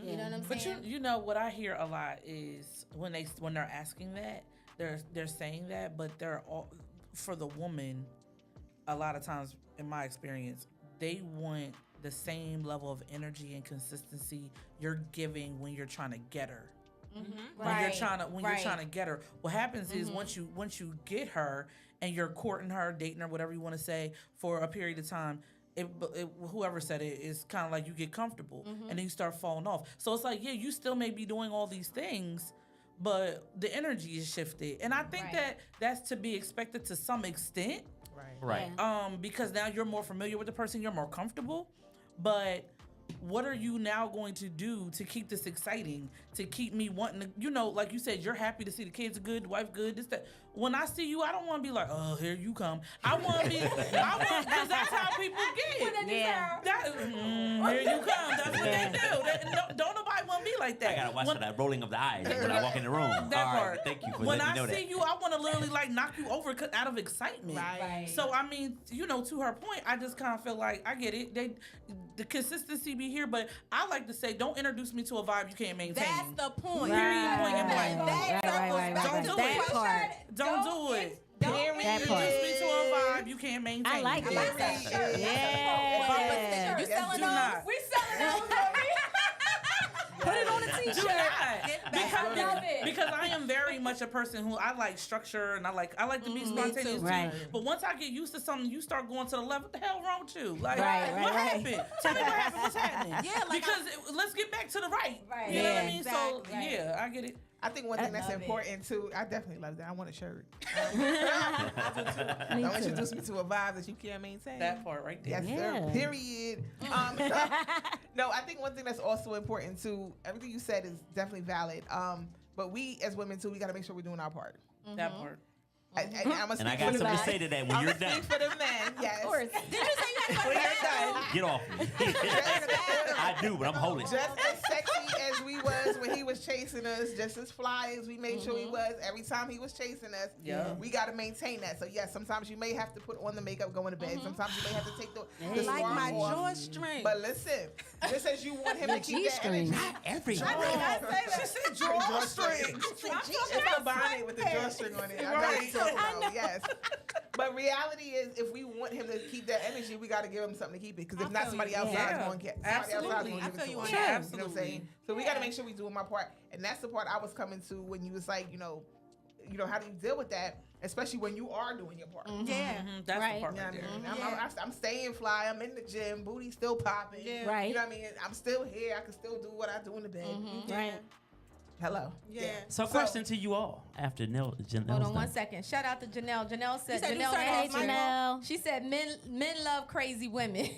You know what I'm But saying? you know what I hear a lot is when they're asking that, they're saying that, but they're all for the woman. A lot of times, in my experience, they want the same level of energy and consistency you're giving when you're trying to get her. When you're trying to get her, what happens is once you get her and you're courting her, dating her, whatever you want to say, for a period of time. Whoever said it is kind of like you get comfortable and then you start falling off. So it's like, yeah, you still may be doing all these things, but the energy is shifted. And I think Right. that's to be expected to some extent. Right. Because now you're more familiar with the person, you're more comfortable. But what are you now going to do to keep this exciting, to keep me wanting to, you know, like you said, you're happy to see the kids are good, the wife good, this, that. When I see you, I don't want to be like, oh, here you come. I want to be, because that's how people get. Yeah. Here you come. That's what they do. Don't nobody want to be like that. I gotta watch for that rolling of the eyes when I walk in the room. That All part. right, thank you for when letting me know I see that. you, I want to literally like knock you over out of excitement. Right. So I mean, you know, to her point, I just kind of feel like I get it. The consistency be here, but I like to say, don't introduce me to a vibe you can't maintain. That's the point. Period. Point in blank. Right. Don't do That it. part. Don't do it. That Introduce part. me to a vibe you can't maintain. I like that. Yeah. You selling Do those? not. We selling those, baby. Put it on a Do t-shirt. not. Because I am very much a person who I like structure and I like to be spontaneous too. Right. But once I get used to something, you start going to the level. What the hell wrong with you? Like, Right, what right. happened? Tell me what happened. What's happening? Yeah, like because let's get back to the right. Right. You know what I Yeah. mean? So Exactly. yeah, I get it. I think one thing that's love it. important too. I definitely love that. I want a shirt. Me Don't too. introduce me to a vibe that you can't maintain. That part right there. Yes, Yeah. sir. Period. No, I think one thing that's also important too. Everything you said is definitely valid. But we as women too, we got to make sure we're doing our part. That part. And And I got something to say to that when you're I'm done. speak for the men. Yes. Of course. Did you say you had to go When to you're bed? done. Get off me. I do, but I'm holding. Just as sexy as we was when he was chasing us, just as fly as we made sure he was every time he was chasing us, Yeah. we got to maintain that. So yes, sometimes you may have to put on the makeup going to bed. Sometimes you may have to take the Like scarf my off. drawstring. But listen, just as you want him to keep that G-string. energy. Every She said drawstring. It's a bonnet with the drawstring on it. I know what you're talking about. Yes. But reality is, if we want him to keep that energy, we got to give him something to keep it. Because if not, somebody outside is going to get. Absolutely. Somebody outside is I going to feel give you it on to that. him. You know what I'm saying? So we got to make sure we doing my part, and that's the part I was coming to when you was like, you know, how do you deal with that, especially when you are doing your part. Yeah. That's Right. the part You know right what I there. mean? I'm staying fly. I'm in the gym. Booty still popping. Yeah. Right. You know what I mean? I'm still here. I can still do what I do in the bed. Right. Hello. Yeah. So, question to you all after Janelle's Hold on one done. second. Shout out to Janelle. Janelle said, You said you Janelle, started Hey, off Michael. Janelle. she said men love crazy women.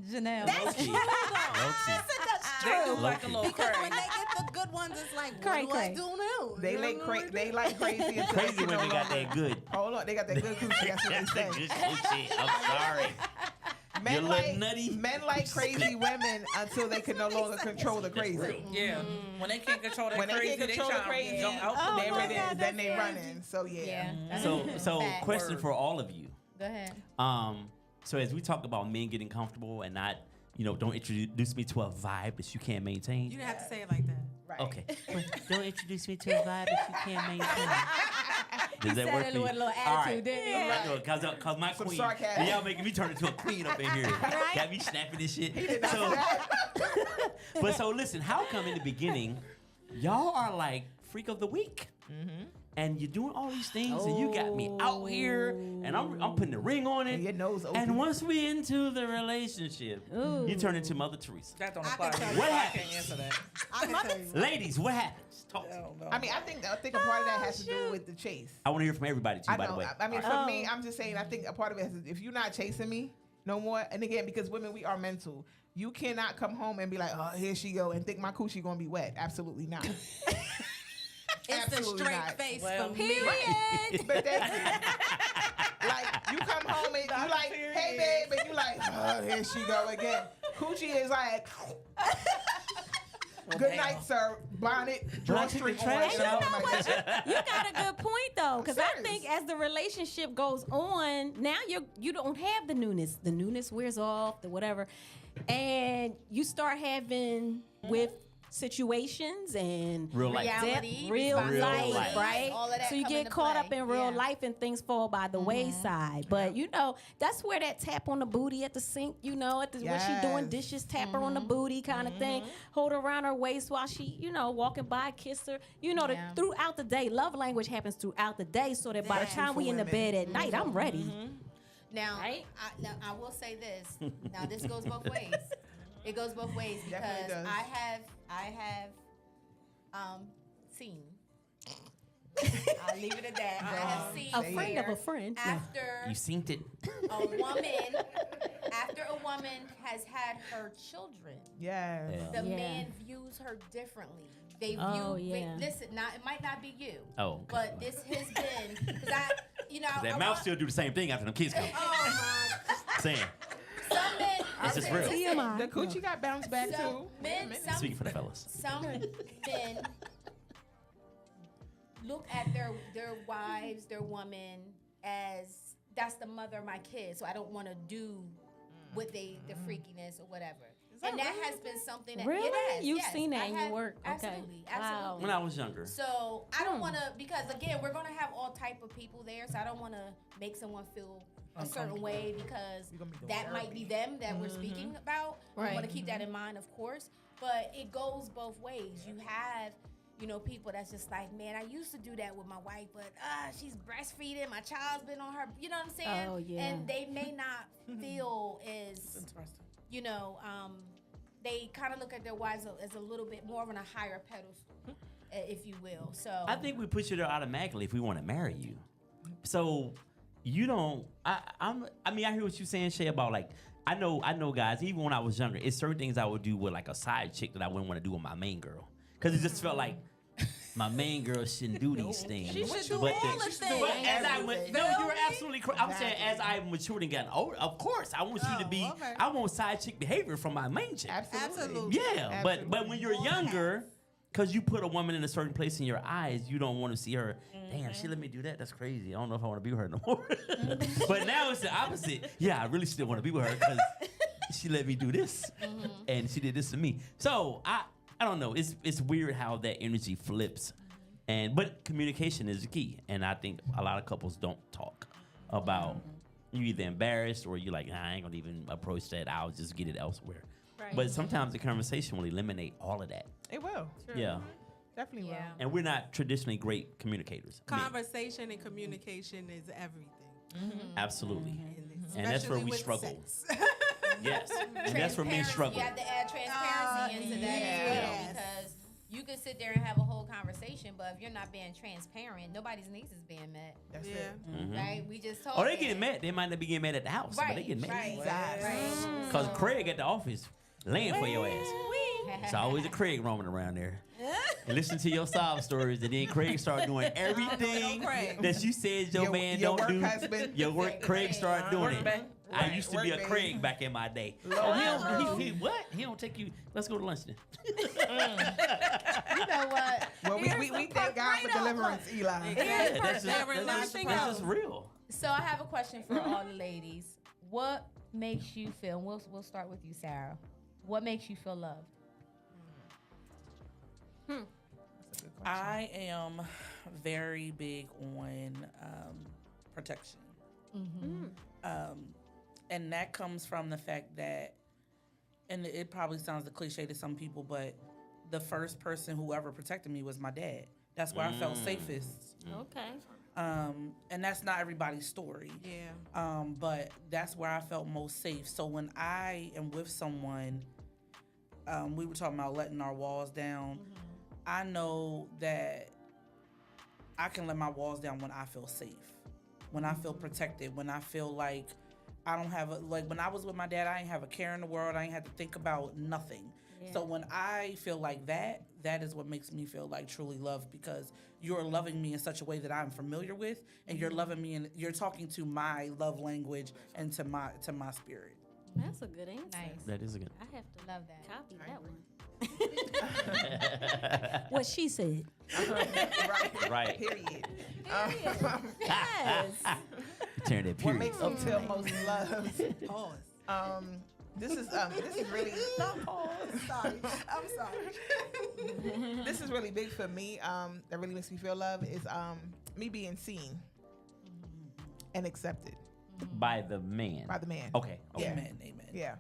Janelle. That's Low-key. true, though. Low-key. They do like a little Because when crazy. they get the good ones, it's like, Cray, what do I cray. do now? They You like know what I they mean? like crazy until Crazy they women no got longer- that good. Hold on, they got that good coochie. That's what they say. Good shit. I'm sorry. You look nutty. Men like crazy women until they can no longer control the crazy. Yeah. When they can't control that When they crazy, can't control the crazy, jump out Oh, there my it God, is. Then they that's running. So yeah. That's So fact. question for all of you. Go ahead. So as we talk about men getting comfortable and not, don't introduce me to a vibe that you can't maintain. You didn't have to say it like that. Right. Okay. Don't introduce me to a vibe that you can't maintain. Does that said work it for you? with a little All attitude, didn't he? Cause my Some queen, sarcasm. y'all making me turn into a queen up in here. Got me snapping this shit. So, but so listen, how come in the beginning, y'all are like freak of the week? And you're doing all these things, and you got me out here, and I'm putting the ring on it. And your nose open. And once we into the relationship, you turn into Mother Teresa. That don't I apply can to tell me. you. What I happened? can't answer that. I can tell you. Ladies, what happens? Talk. to me. I mean, I think a part of that has to do with the chase. I want to hear from everybody too, I by know. the way. I mean, for me, I'm just saying. I think a part of it is if you're not chasing me no more, and again, because women, we are mental. You cannot come home and be like, oh, here she go, and think my coochie gonna be wet. Absolutely not. It's the Absolutely straight not. face Well, for me. Period. But that's it. Like, you come home and you like, hey, babe, and you like, oh, here she go again. Coochie is like, good night, sir. Bonnet, drawstring on. trash and out. all like that. You got a good point though, because I serious. think as the relationship goes on, now you don't have the newness. The newness wears off, the whatever, and you start having with situations and Real life. Reality, real Real life, life. right? All of that So you come get into caught up play. in real Yeah. life and things fall by the wayside. But that's where that tap on the booty at the sink, when she doing Yes. dishes, tap her on the booty kind of thing, hold her around her waist while she, walking by, kiss her. Yeah. Throughout the day, love language happens throughout the day, so that by the Especially time for we in the women. bed at night, I'm ready. Now, Right? now, I will say this. Now, this goes both ways. It goes both ways Definitely because does. I have seen. I'll I'll leave it at that. I have seen A friend of where a friend. After You synced it. a woman has had her children, Yes. Yeah. the Yeah. man views her differently. They view. Oh, yeah. Listen, now it might not be you. Oh, okay. But this has been because I. That I mouth want- still do the same thing after them kids come. Oh my. Saying. Some men. This is real. TMI. The coochie got bounced back So too. men, Speaking for the fellas. some men look at their wives, their woman as that's the mother of my kids, so I don't want to do what the freakiness or whatever. And that has been something that Really? it has, You've yes. seen that I in your have- work? Okay. Absolutely, Wow. absolutely. When I was younger. So I don't want to, because again, we're gonna have all type of people there. So I don't want to make someone feel a certain way because that might be them that we're speaking about. I want to keep that in mind, of course. But it goes both ways. You have, people that's just like, man, I used to do that with my wife, but she's breastfeeding. My child's been on her. You know what I'm saying? Oh, yeah. And they may not feel as, they kind of look at their wives as a little bit more on a higher pedestal, if you will. So I think we push you there automatically if we want to marry you. So you don't. I hear what you're saying, Shay, about like I know guys. Even when I was younger, it's certain things I would do with like a side chick that I wouldn't want to do with my main girl because it just felt like my main girl shouldn't do these things. She should do But all the things. But as I went, no, you're absolutely correct. I'm saying as I matured and gotten older, of course, I want you to be. okay. I want side chick behavior from my main chick. Absolutely. Yeah, but when you're younger, because you put a woman in a certain place in your eyes, you don't want to see her. Damn, she let me do that. That's crazy. I don't know if I want to be with her no more. But now it's the opposite. Yeah, I really still want to be with her because she let me do this, and she did this to me. So I don't know. It's weird how that energy flips, but communication is the key. And I think a lot of couples don't talk about. You either embarrassed or you're like, nah, I ain't gonna even approach that. I'll just get it elsewhere. Right. But sometimes the conversation will eliminate all of that. It will. Yeah. Definitely will. And we're not traditionally great communicators. I mean, Conversation and communication is everything. absolutely. And that's where Especially we with struggle. sex. Yes. And that's where men Transparency. struggle. You have to add transparency into that as well, yes. because you can sit there and have a whole conversation, but if you're not being transparent, nobody's needs is being met. That's Yeah. it. Right? We just told Oh, they getting mad. They might not be getting mad at the house, but they getting mad. Right. Right. Because Craig at the office laying for your ass. It's always a Craig roaming around there. And listen to your sob stories, and then Craig start doing everything Craig. that you said your man your don't work do. husband. Your work, Craig start doing it. babe. I used to be a Work babe. Craig back in my day. Oh, he what? He don't take you. Let's go to lunch then. You know what? Well, we thank God for deliverance, Eli. Yeah, that's Nothing just else. real. So I have a question for all the ladies. What makes you feel, and we'll start with you, Sarah. What makes you feel loved? I am very big on protection. And that comes from the fact that, and it probably sounds a cliche to some people, but the first person who ever protected me was my dad. That's where I felt safest. Okay. And that's not everybody's story. Yeah. But that's where I felt most safe. So when I am with someone, we were talking about letting our walls down. I know that I can let my walls down when I feel safe, when I feel protected, when I feel like I don't have like when I was with my dad, I didn't have a care in the world. I didn't have to think about nothing. Yeah. So when I feel like that is what makes me feel like truly loved, because you're loving me in such a way that I'm familiar with, and you're loving me and you're talking to my love language and to my spirit. That's a good answer. Nice. That is a good. I have to Love that. copy that one. What she said. Right. Period. Yes. Turn that What period. makes you feel most loved? Pause. This is really Sorry. I'm sorry. this is really big for me. That really makes me feel love is me being seen and accepted By the man. by the man. Okay. Yeah. Amen. Amen. Yeah.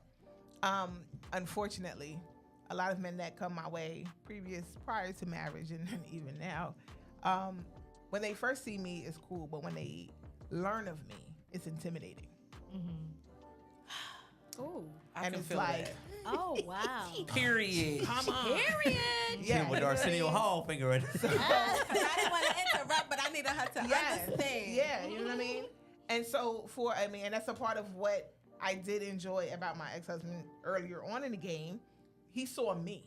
Unfortunately, a lot of men that come my way prior to marriage and even now, when they first see me, it's cool, but when they learn of me, it's intimidating. Oh. I And can it's feel like, that. Oh, wow. Period. come on. Period. Yeah. With Arsenio Hall finger in. I didn't want to interrupt, but I needed her to Yes. understand. Yeah, you know what I mean? And so and that's a part of what I did enjoy about my ex-husband earlier on in the game. He saw me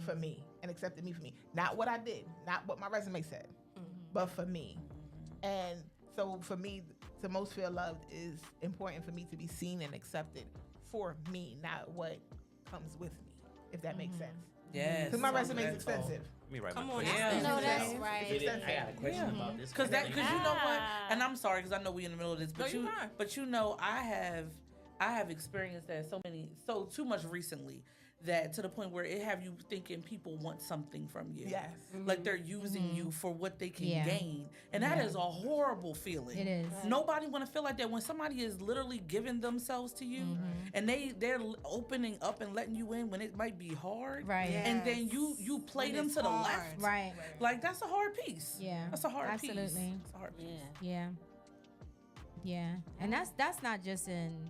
for me and accepted me for me. Not what I did, not what my resume said, but for me. And so for me, to most feel loved is important for me to be seen and accepted for me, not what comes with me, if that makes sense. Yes. Because my resume is expensive. Let me write Come my on, question. Yeah. No, that's It's right. expensive. I got a question about this. Because you know what, and I'm sorry because I know we in the middle of this, but No, you're fine. but you know I have experienced that so too much recently that to the point where it have you thinking people want something from you. Yes. Like they're using you for what they can Yeah. gain, and that is a horrible feeling. It is. Nobody want to feel like that when somebody is literally giving themselves to you, and they're opening up and letting you in when it might be hard. Right. And then Yes. you play When them it's to the hard. left. Right. Like that's a hard piece. Yeah. That's a hard piece. Absolutely. It's a hard piece. Yeah. Yeah. And that's not just in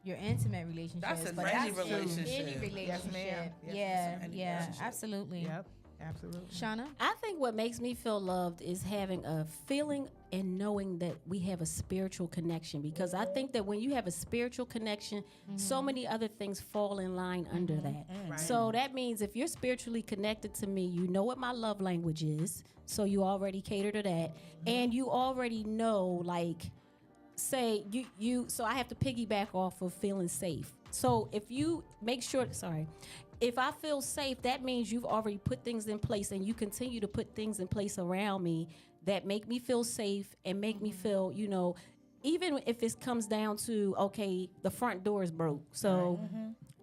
your intimate relationships, That's in but any that's relationship. any Yes, relationship. ma'am. Yes, Yeah. any Yeah. relationship. Absolutely. Yep. Absolutely. Shauna? I think what makes me feel loved is having a feeling and knowing that we have a spiritual connection, because I think that when you have a spiritual connection, so many other things fall in line under that. So that means if you're spiritually connected to me, you know what my love language is, so you already cater to that, and you already know, like, say you so I have to piggyback off of feeling safe. So if you make sure, if I feel safe, that means you've already put things in place, and you continue to put things in place around me that make me feel safe and make me feel, even if it comes down to, okay, the front door is broke. So,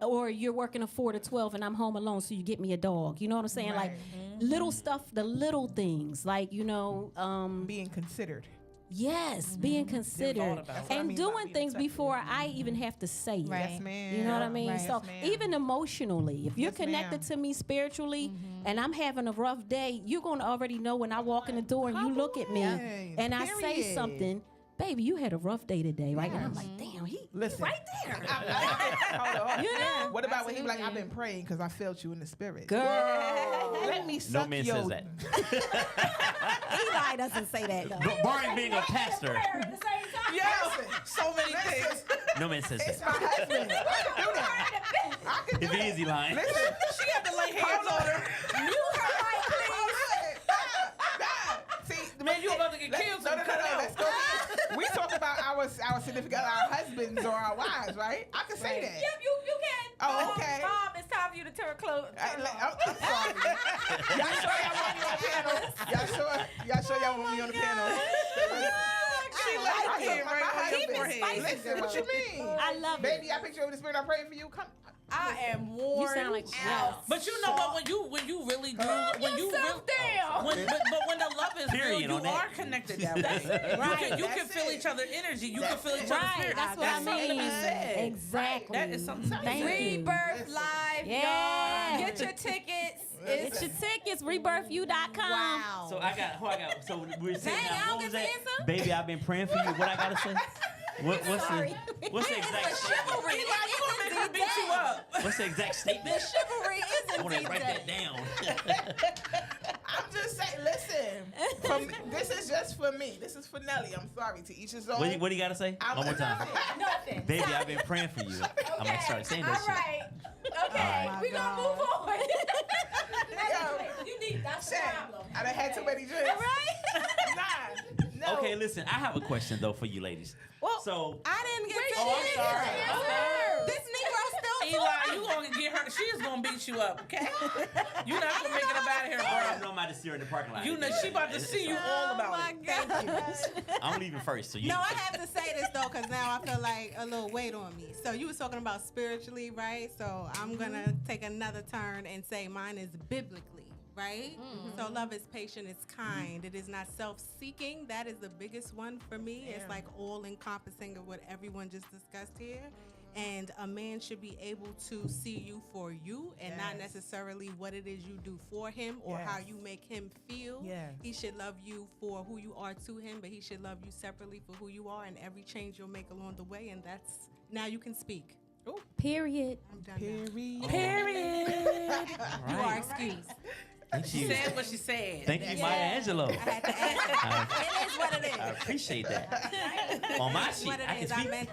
or you're working a 4 to 12 and I'm home alone, so you get me a dog. You know what I'm saying? Right. Like little stuff, the little things, like, Being considered. yes, being considered about it. what I and mean by doing being things accepted. before I even have to say it. Right. Yes, ma'am. You know what I mean? Right. So Yes, ma'am. even emotionally, if you're Yes, ma'am. connected to me spiritually and I'm having a rough day, you're going to already know when I walk in the door and you look at me Yes, and I say period. something, baby, you had a rough day today, right? And I'm like, damn, he Listen. right there. Hold on. You know? What about when he be like, I've been praying because I felt you in the spirit. Girl. Let me No suck man your... says that. Eli doesn't say that, though. Barring being a pastor, Yeah, so many things. no man says It's that. my husband. I can do that. I can do If he that. is, he lying. Listen. She had to lay hands on her. See, Man, you about to get killed. No, so no, no, cut no. out. Let's go. We talk about our significant, our husbands or our wives, right? I can say that. You can. Oh, okay. Mom, it's time for you to turn close. I'm sorry. Y'all sure y'all want me on the panel? Y'all sure y'all want me on the panel? She like it right on your Keep it forehead. spicy. Listen, what you mean? I love it. Baby, I picture you with the spirit. I'm praying for you. Come. I am worn You sound like out. But you know what? When you really do, when you really, down. but when the love is real, Period you on that. are connected that way. Right. You can That's feel it. each other's energy. You can That's feel each it. other's Right, spirit. that's what I something to be mean. said. Exactly. That is something to be Thank said. you. Rebirth Live, Yeah. y'all. Get your tickets. Get your tickets, rebirthyou.com. Wow. So I got. So we're saying Dang, I now. don't What was get that? to answer? Baby, I've been praying for you. What I gotta say? What's Sorry. what's the exact statement? Chivalry. You gonna make her beat you up. What's the exact statement? Chivalry is I want to write that down. I'm just saying. Listen. This is just for me. This is for Nelly. I'm sorry. To each his own. What do you gotta say? One more time. Nothing. Baby, I've been praying for you. I'm gonna start saying that All shit. right. Okay. All right. We gonna move on. Yo, You need. That's the Shit. problem. I done had too many drinks. Right? Nah. No. Okay, listen. I have a question though for you ladies. Well, So I didn't get to Oh, I'm sorry. answer. This Negro still Eli, you gonna get her? She is gonna beat you up. Okay? You're not gonna make it up out of here, I bro. know I'm about to see her in the parking lot. You know she about to see you all about it. I'm leaving first, so you. No, I have to say this though, because now I feel like a little weight on me. So you was talking about spiritually, right? So I'm gonna take another turn and say mine is biblically, right? So love is patient, it's kind, it is not self-seeking. That is the biggest one for me. It's like all-encompassing of what everyone just discussed here. And a man should be able to see you for you and not necessarily what it is you do for him or how you make him feel. Yes. He should love you for who you are to him, but he should love you separately for who you are and every change you'll make along the way. And that's, now you can speak. Period. I'm done now. Period. Period. You are excused. She said what she said. Thank you, Maya Angelou. I had to add it is what it is. I appreciate that. On my sheet, What it I can is, I speak. meant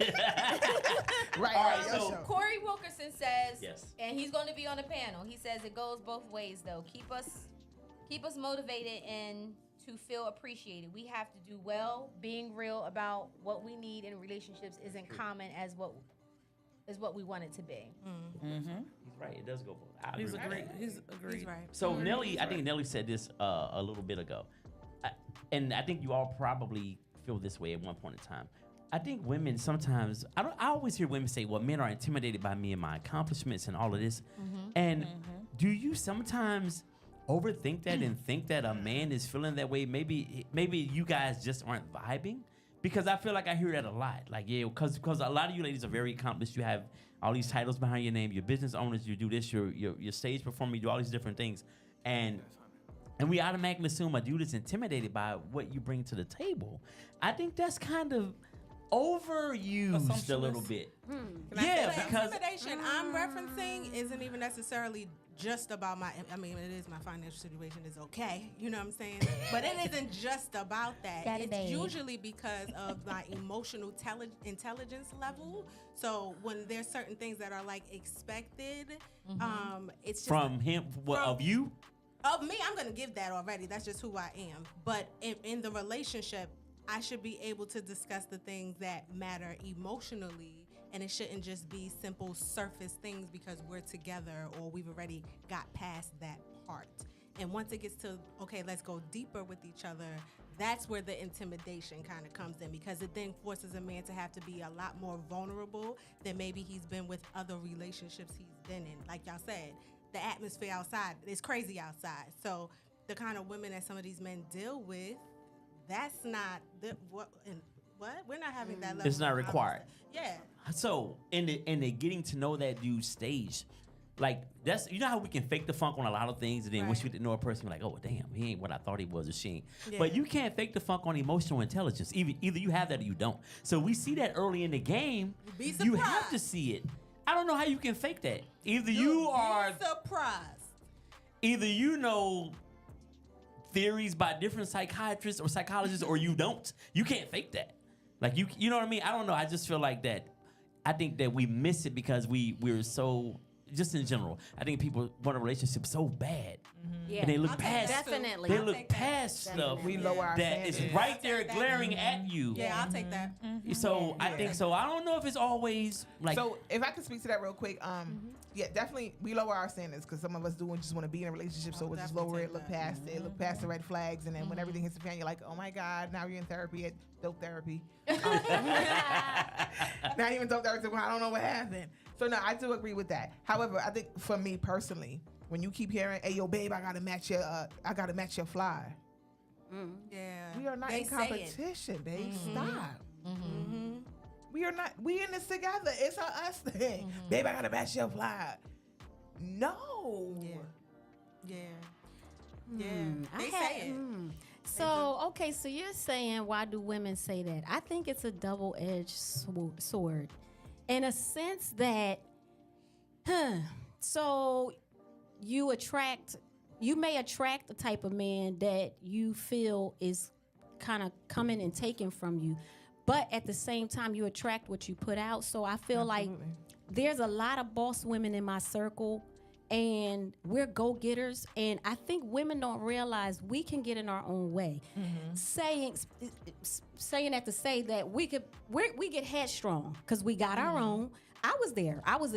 Right. All right, your so- show. Corey Wilkerson says, Yes. and he's going to be on the panel. He says it goes both ways, though. Keep us motivated and to feel appreciated. We have to do well. Being real about what we need in relationships isn't common as what we want it to be. Mm-hmm. He's right. It does go both. I He's agree with agreed. that. He's agreed. He's right. So Nelly, I think Nelly said this a little bit ago, and I think you all probably feel this way at one point in time. I think women sometimes, I always hear women say, well, men are intimidated by me and my accomplishments and all of this. And do you sometimes overthink that and think that a man is feeling that way? Maybe you guys just aren't vibing? Because I feel like I hear that a lot. Like, yeah, because a lot of you ladies are very accomplished. You have all these titles behind your name. You're business owners. You do this. You're stage performer. You do all these different things. And we automatically assume a dude is intimidated by what you bring to the table. I think that's kind of overused a little bit. Yeah, the because intimidation I'm referencing isn't even necessarily just about it is my financial situation is okay, you know what I'm saying? But it isn't just about that. It's usually because of my emotional intelligence level. So when there's certain things that are like expected, it's just from him, of you? Of me, I'm gonna give that already. That's just who I am. But in the relationship, I should be able to discuss the things that matter emotionally, and it shouldn't just be simple surface things because we're together or we've already got past that part. And once it gets to, okay, let's go deeper with each other, that's where the intimidation kind of comes in, because it then forces a man to have to be a lot more vulnerable than maybe he's been with other relationships he's been in. Like y'all said, the atmosphere outside is crazy outside. So the kind of women that some of these men deal with, that's not what we're not having that level. It's not required. Yeah. So in the getting to know that dude stage, like that's, you know how we can fake the funk on a lot of things, and then once you get to know a person, you're like, oh damn, he ain't what I thought he was, or she ain't. Yeah. But you can't fake the funk on emotional intelligence. Either you have that or you don't. So we see that early in the game. Be You have surprised. to see it. I don't know how you can fake that. Either you are surprised. Either you know theories by different psychiatrists or psychologists, or you don't. You can't fake that. Like you know what I mean? I don't know. I just feel like that. I think that we miss it because we're so, just in general, I think people want a relationship so bad. Yeah, And they look past definitely. They look past stuff We lower our that is standards. right there glaring at you. Yeah, I'll take that. So I think so. I don't know if it's always like. So if I could speak to that real quick, yeah, definitely we lower our standards because some of us do and just want to be in a relationship, so we'll just lower it, look past it, look past the red flags, and then when everything hits the fan, you're like, oh my God, now you're in therapy, at dope therapy. Not even dope therapy. I don't know what happened. So no, I do agree with that. However, I think for me personally, when you keep hearing, "Hey, yo, babe, I gotta match your fly." Yeah. We are not They in say it. competition, babe. Stop. We are not. We in this together. It's a us thing, babe. I gotta match your fly. No. Yeah. Yeah. I They had- say it. So, okay, so you're saying, why do women say that? I think it's a double-edged sword in a sense that, so you may attract the type of man that you feel is kind of coming and taking from you, but at the same time, you attract what you put out. So I feel like there's a lot of boss women in my circle, and we're go-getters, and I think women don't realize we can get in our own way. Saying that to say that we get headstrong because we got our own. I was there. I was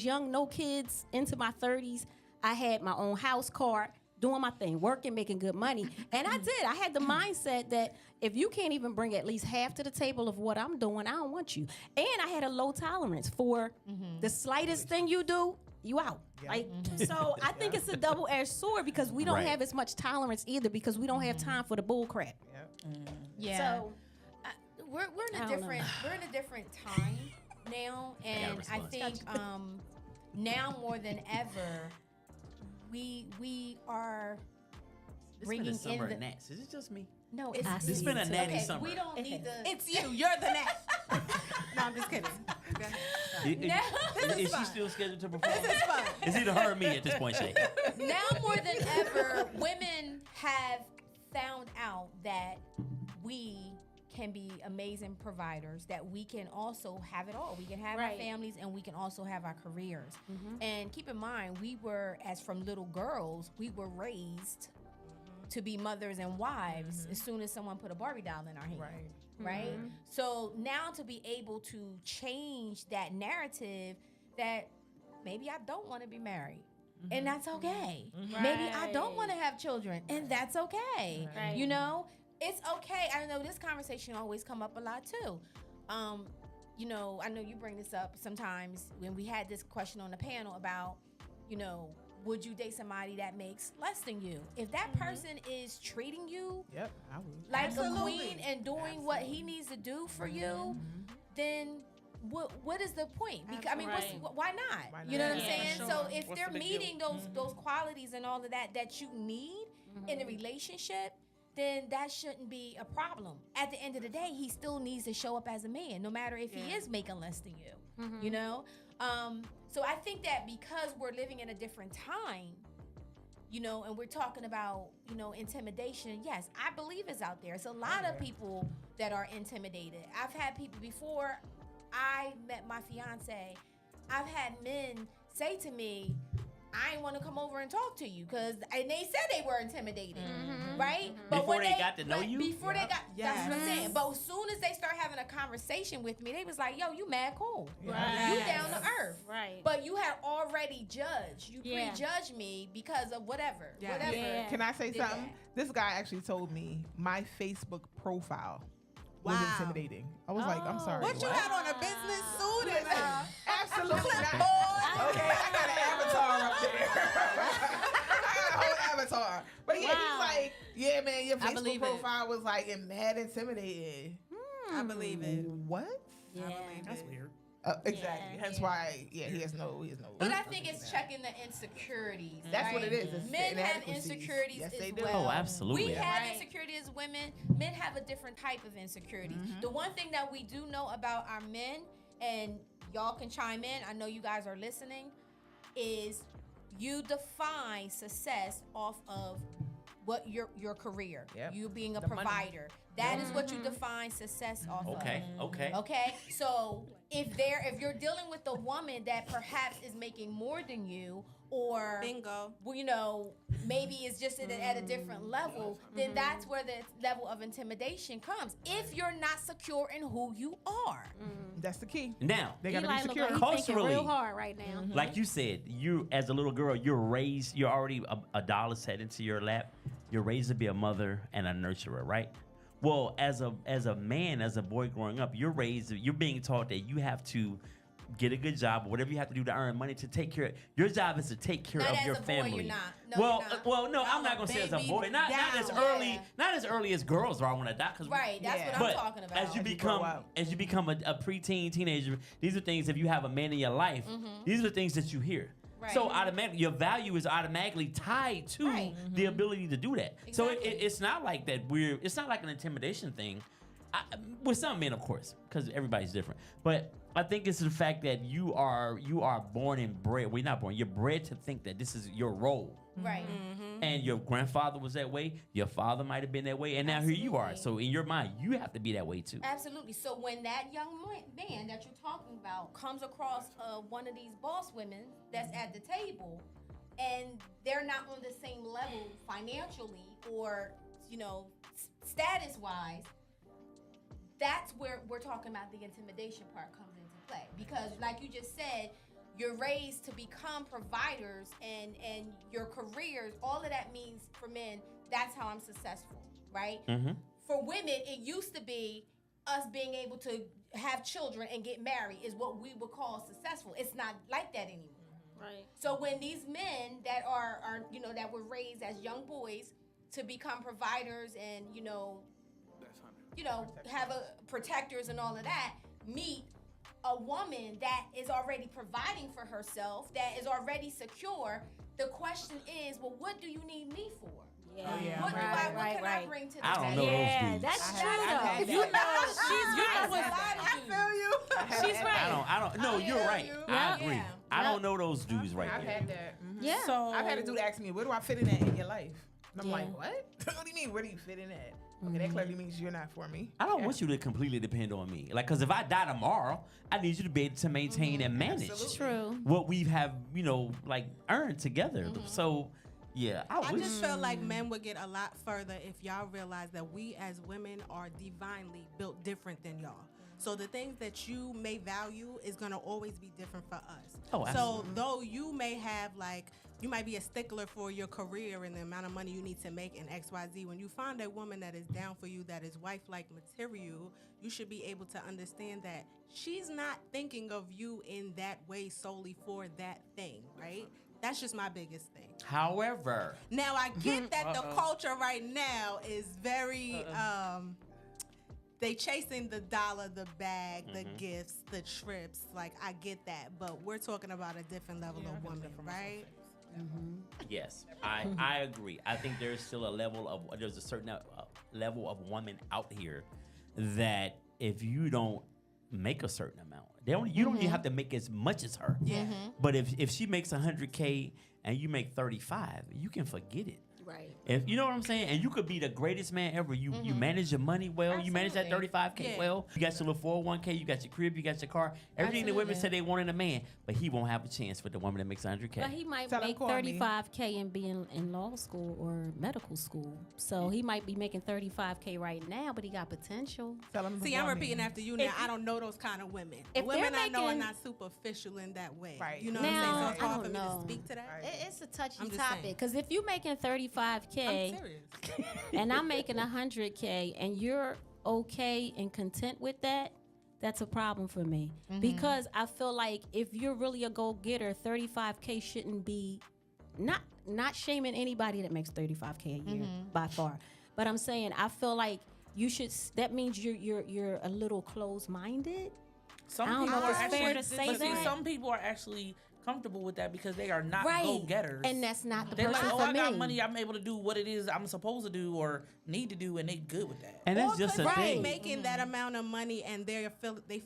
young, no kids, into my 30s. I had my own house, car, doing my thing, working, making good money. And I did. I had the mindset that if you can't even bring at least half to the table of what I'm doing, I don't want you. And I had a low tolerance for the slightest thing you do, you out. Like, so I think it's a double-edged sword because we don't have as much tolerance either because we don't have time for the bull crap. Yeah. So we're in I a don't different know. we're in a different time now, and I think now more than ever we are It's bringing been a summer in the gnats. Is it just me? no. It's been a natty okay. summer. We don't need the. It's you. You're the next. No, I'm just kidding. Okay. Is she still scheduled to perform? This is fun. It's either her or me at this point, Shay. Now more than However, women have found out that we can be amazing providers, that we can also have it all. We can have our families and we can also have our careers. And keep in mind, we were, as from little girls, we were raised to be mothers and wives as soon as someone put a Barbie doll in our hand. Right? So now to be able to change that narrative that maybe I don't want to be married. And that's okay. Maybe I don't want to have children, and that's okay. You know, it's okay. I know this conversation always come up a lot too. You know, I know you bring this up sometimes when we had this question on the panel about, you know, would you date somebody that makes less than you? If that person is treating you I would. like a queen and doing what he needs to do for you, then what is the point? Because I mean, why not? You know what I'm saying? Sure. So if What's they're the big meeting deal? those qualities and all of that you need in a relationship, then that shouldn't be a problem. At the end of the day, he still needs to show up as a man, no matter if he is making less than you. You know? So I think that because we're living in a different time, you know, and we're talking about, you know, intimidation. Yes, I believe it's out there. It's a lot of people that are intimidated. I've had people before I met my fiance, I've had men say to me, I ain't want to come over and talk to you and they said they were intimidated, right? But Before when they got to know you? Before they got, that's what I'm saying. But as soon as they start having a conversation with me, they was like, yo, you mad cool. You down to earth. Right. But you had already judged. You prejudged me because of whatever. Can I say did something? that. This guy actually told me my Facebook profile was intimidating. I was like, I'm sorry. What you had on a business suit? Absolutely not. Okay, I got an avatar up there. I got a whole avatar. But yeah, he's like, yeah, man, your Facebook profile was like mad intimidating. I believe it. What? Yeah. That's weird. Exactly. Hence why, he has no. But I think it's checking the insecurities. That's what it is. It's Men have inadequacies. insecurities Yes, as they do. well. Oh, absolutely. We have insecurities as women. Men have a different type of insecurities. The one thing that we do know about our men, and y'all can chime in, I know you guys are listening, is you define success off of what your career. You being a provider. That is what you define success off of. Okay. So if you're dealing with a woman that perhaps is making more than you, or well, you know, maybe it's just at a different level, then that's where the level of intimidation comes. If you're not secure in who you are. That's the key. Now, they gotta be secure. Culturally, real hard right now. Like you said, you as a little girl, you're raised. You're already a dollar set into your lap. You're raised to be a mother and a nurturer, right? Well, as a man, as a boy growing up, you're being taught that you have to get a good job, or whatever you have to do to earn money to take care of. Your job is to take care of your family. Boy, you're not. No, I'm not gonna say as a boy. Not as early as girls are. I want to die. That's what I'm talking about. As you become a preteen, teenager, these are things. If you have a man in your life, these are the things that you hear. So automatically, your value is automatically tied to the ability to do that. Exactly. So it's not like that. It's not like an intimidation thing. With some men, of course, because everybody's different. But I think it's the fact that you are born and bred. Well, you're not born. You're bred to think that this is your role. Right. And your grandfather was that way. Your father might have been that way. And now here you are. So in your mind, you have to be that way too. Absolutely. So when that young man that you're talking about comes across one of these boss women that's at the table, and they're not on the same level financially or, you know, status-wise, that's where we're talking about the intimidation part comes into play. Because like you just said, you're raised to become providers and your careers, all of that means for men, that's how I'm successful, right? For women, it used to be us being able to have children and get married is what we would call successful. It's not like that anymore. Right. So when these men that are you know, that were raised as young boys to become providers and, you know, have protectors and all of that, meet a woman that is already providing for herself, that is already secure, the question is, well, what do you need me for? Yeah. What can I bring to the I don't know table? those dudes. That's true I've though. had You know, that. she's I feel you. She's right. I don't. No, you're right. I agree. Yeah. I don't know those dudes right I've there. had that. Yeah. So I've had a dude ask me, where do I fit in at in your life? And I'm Yeah. like, what? What do you mean, where do you fit in at? Okay, that clearly means you're not for me. I don't want you to completely depend on me. Like, because if I die tomorrow, I need you to be able to maintain and manage True. what we have, like earned together. So, yeah, I wish. just felt like men would get a lot further if y'all realize that we as women are divinely built different than y'all. So the things that you may value is gonna always be different for us. Oh, so absolutely. though you may have you might be a stickler for your career and the amount of money you need to make in XYZ. When you find a woman that is down for you, that is wife-like material, you should be able to understand that she's not thinking of you in that way solely for that thing, right? That's just my biggest thing. However, Now I get that the culture right now is very they chasing the dollar, the bag, the gifts, the trips. Like I get that, but we're talking about a different level of woman, right? yes, I agree. I think there's still there's a certain level of woman out here that if you don't make a certain amount, you don't even have to make as much as her. Yeah. But if she makes 100K and you make 35, you can forget it. Right. If you know what I'm saying, and you could be the greatest man ever. You manage your money well. You manage that 35K Yeah. well. You got your little 401K. You got your crib. You got your car. Everything the women say they want in a man, but he won't have a chance with the woman that makes 100K. But he might Tell him make call me. 35K and be in law school or medical school. So he might be making 35K right now, but he got potential. Tell him to See, I'm call me. repeating after you now. I don't know those kind of women. The If women they're I know are making- not superficial in that way. Right. You know what I'm Now, saying? So it's I hard for don't me know. to speak to that. It's a touchy I'm just topic saying. because if you're making 35K I'm serious. and I'm making 100K and you're okay and content with that, that's a problem for me. Because I feel like if you're really a go-getter, 35K shouldn't be not shaming anybody that makes 35K a year by far. But I'm saying I feel like you should. That means you're a little closed-minded. some I don't people know are if it's actually, fair to say but see, that. some people are actually comfortable with that because they are not Right. go-getters. And that's not the They're person like, oh, for I got me. money, I'm able to do what it is I'm supposed to do or need to do, and they good with that. And that's Or just could a they thing. be making that amount of money and they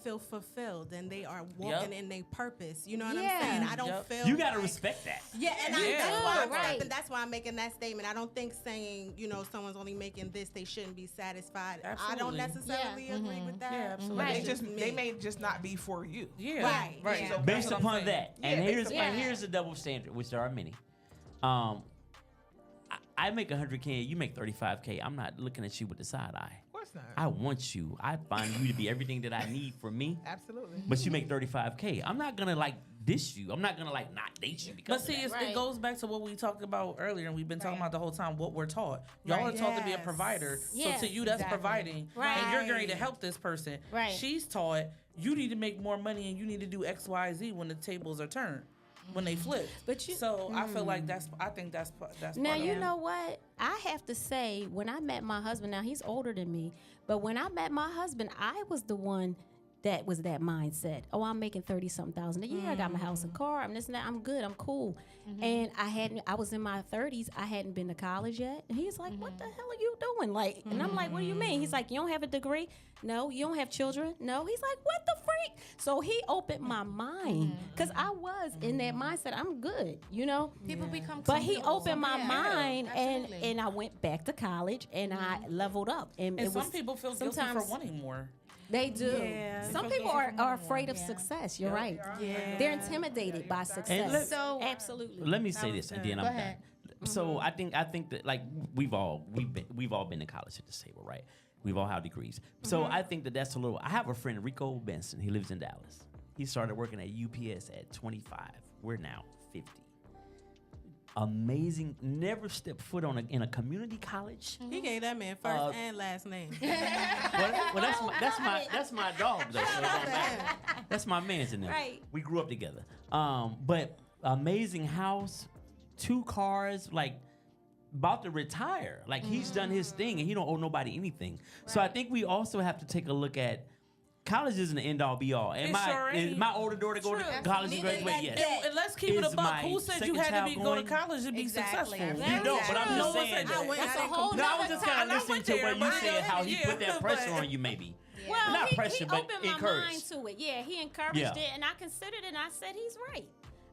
feel fulfilled and they are walking in their purpose. You know what Yeah. I'm saying? I don't Yep. feel You gotta like- respect that. Yeah, and Yeah. that's why I'm Right. stepping- that's why I'm making that statement. I don't think saying, someone's only making this, they shouldn't be satisfied. I don't Absolutely. necessarily agree with that. Yeah, absolutely. But Right. they may just not be for you. Yeah, Right, right. yeah. So Based that's what I'm upon saying. that, Yeah, and based upon here's the double standard, which there are many. I make 100K, you make 35K. I'm not looking at you with the side eye. Of course not. I want you. I find you to be everything that I need for me. Absolutely. But you make 35K. I'm not gonna dish you. I'm not gonna not date you because But see, of that. it goes back to what we talked about earlier, and we've been talking about the whole time. What we're taught, y'all Right. are taught to be a Yes. provider. Yes, so to you, that's exactly. providing, Right. and you're going to help this person. Right. She's taught you need to make more money, and you need to do X, Y, Z when the tables are turned, when they flip. But you- so I feel like I think that's Now, part of you it. know what? I have to say, when I met my husband, now he's older than me, but when I met my husband, I was the one that was that mindset. Oh, I'm making 30-something thousand a year. I got my house and car. I'm this and that. I'm good. I'm cool. And I was in my 30s. I hadn't been to college yet. And he's like, what the hell are you doing? Like, and I'm like, what do you mean? He's like, you don't have a degree? No. You don't have children? No. He's like, what the freak? So he opened my mind because I was in that mindset. I'm good, People become But he comfortable. opened my Yeah, mind, absolutely. and I went back to college, and I leveled up. And And it some was, people feel guilty for sometimes wanting more. They do. Yeah. Some They people feel are guilty for afraid of Yeah. success. You're right. Yeah. They're intimidated by success. And let- So- absolutely. Let me say this, and then Go I'm ahead. done. So I think that we've all been to college at this table, right? We've all had degrees. So I think that's a little. I have a friend, Rico Benson. He lives in Dallas. He started working at UPS at 25. We're now 50. Amazing. Never stepped foot in a community college. He gave that man first and last name. Well, that's my dog though. So it don't matter. That's my man's in there. Right. We grew up together. But amazing house, 2 cars, about to retire. He's done his thing and he don't owe nobody anything. So I think we also have to take a look at college isn't the end all be all. And It sure ain't. my older daughter go to True. college and Neither graduate? is Yes. And let's keep it Is a buck. my Who said you second had to child go to going? college to be Exactly. successful? You don't, but I'm No just one saying said that. that. That's a whole No, I was nother just kind of I listening went to there, what you but said, how he put that pressure but- on you, maybe. Well, Not he pressure, but opened my mind encouraged. to it. Yeah, he encouraged Yeah. it, and I considered it, and I said he's right.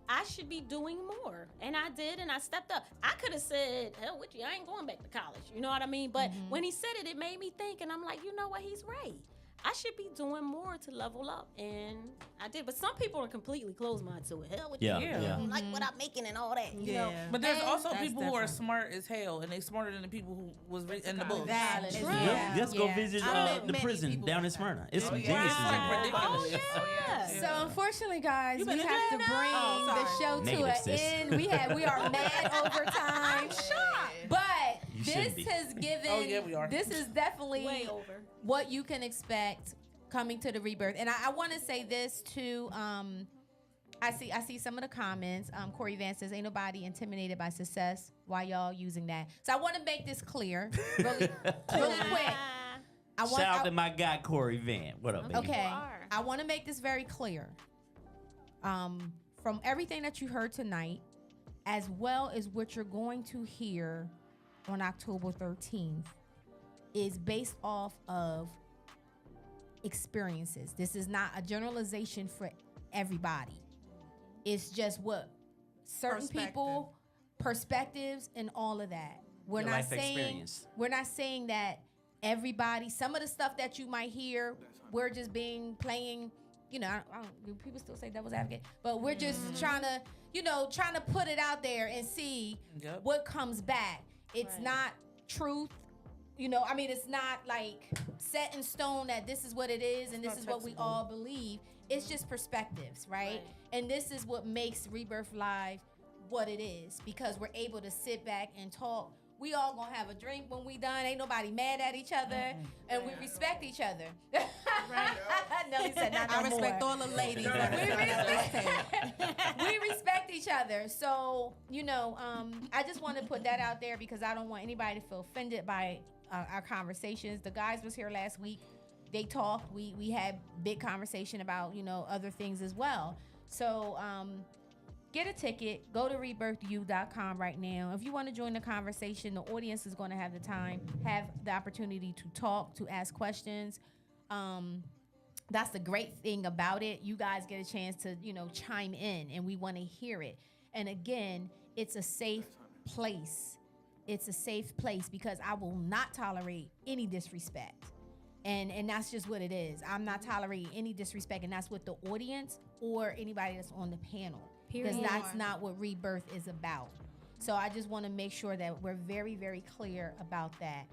I should be doing more, and I did, and I stepped up. I could have said, "Hell with you, I ain't going back to college." You know what I mean? But when he said it, it made me think, and I'm like, you know what? He's right. I should be doing more to level up, and I did. But some people are completely closed-minded to it. Hell with Yeah, you, yeah. like what I'm making and all that. You know? But there's And also that's people who are different. smart as hell, and they smarter than the people who was in the book. That is True. yeah. Let's go Yeah. visit I met the many prison people down in like that. Smyrna. It's some yeah. geniuses in It's there. ridiculous. Oh, yeah. So unfortunately, guys, You we been have to in bring jail? Oh, the sorry. show to Negative, an sis. end. We are mad over time. But You this shouldn't be. has given. Oh, yeah, we are. This is definitely Way over. what you can expect coming to the rebirth. And I want to say this too. I see some of the comments. Corey Vance says, "Ain't nobody intimidated by success. Why y'all using that?" So I want to make this clear, really quick. I want. Shout out to my guy Corey Van. What up, baby? Okay, are. I want to make this very clear. From everything that you heard tonight, as well as what you're going to hear on October 13th, is based off of experiences. This is not a generalization for everybody. It's just what certain people, perspectives, and all of that. We're Your not life saying experience. we're not saying that everybody. Some of the stuff that you might hear, we're just playing. You know, do people still say devil's advocate? But we're just trying to put it out there and see what comes back. It's not truth. You know, I mean, it's not like set in stone that this is what it is and this is what we all believe. It's just perspectives, right? And this is what makes Rebirth Live what it is, because we're able to sit back and talk. We all gonna have a drink when we done. Ain't nobody mad at each other, and we respect each other. Right? Nelly said, "Not no I respect more." all the ladies. We respect each other. So, I just want to put that out there because I don't want anybody to feel offended by our conversations. The guys was here last week. They talked. We had big conversation about, other things as well. So, get a ticket. Go to rebirthu.com right now. If you want to join the conversation, the audience is going to have the opportunity to talk, to ask questions. That's the great thing about it. You guys get a chance to, chime in, and we want to hear it. And again, it's a safe place. It's a safe place because I will not tolerate any disrespect. And that's just what it is. I'm not tolerating any disrespect, and that's what the audience or anybody that's on the panel. Because that's not what Rebirth is about. So I just want to make sure that we're very, very clear about that.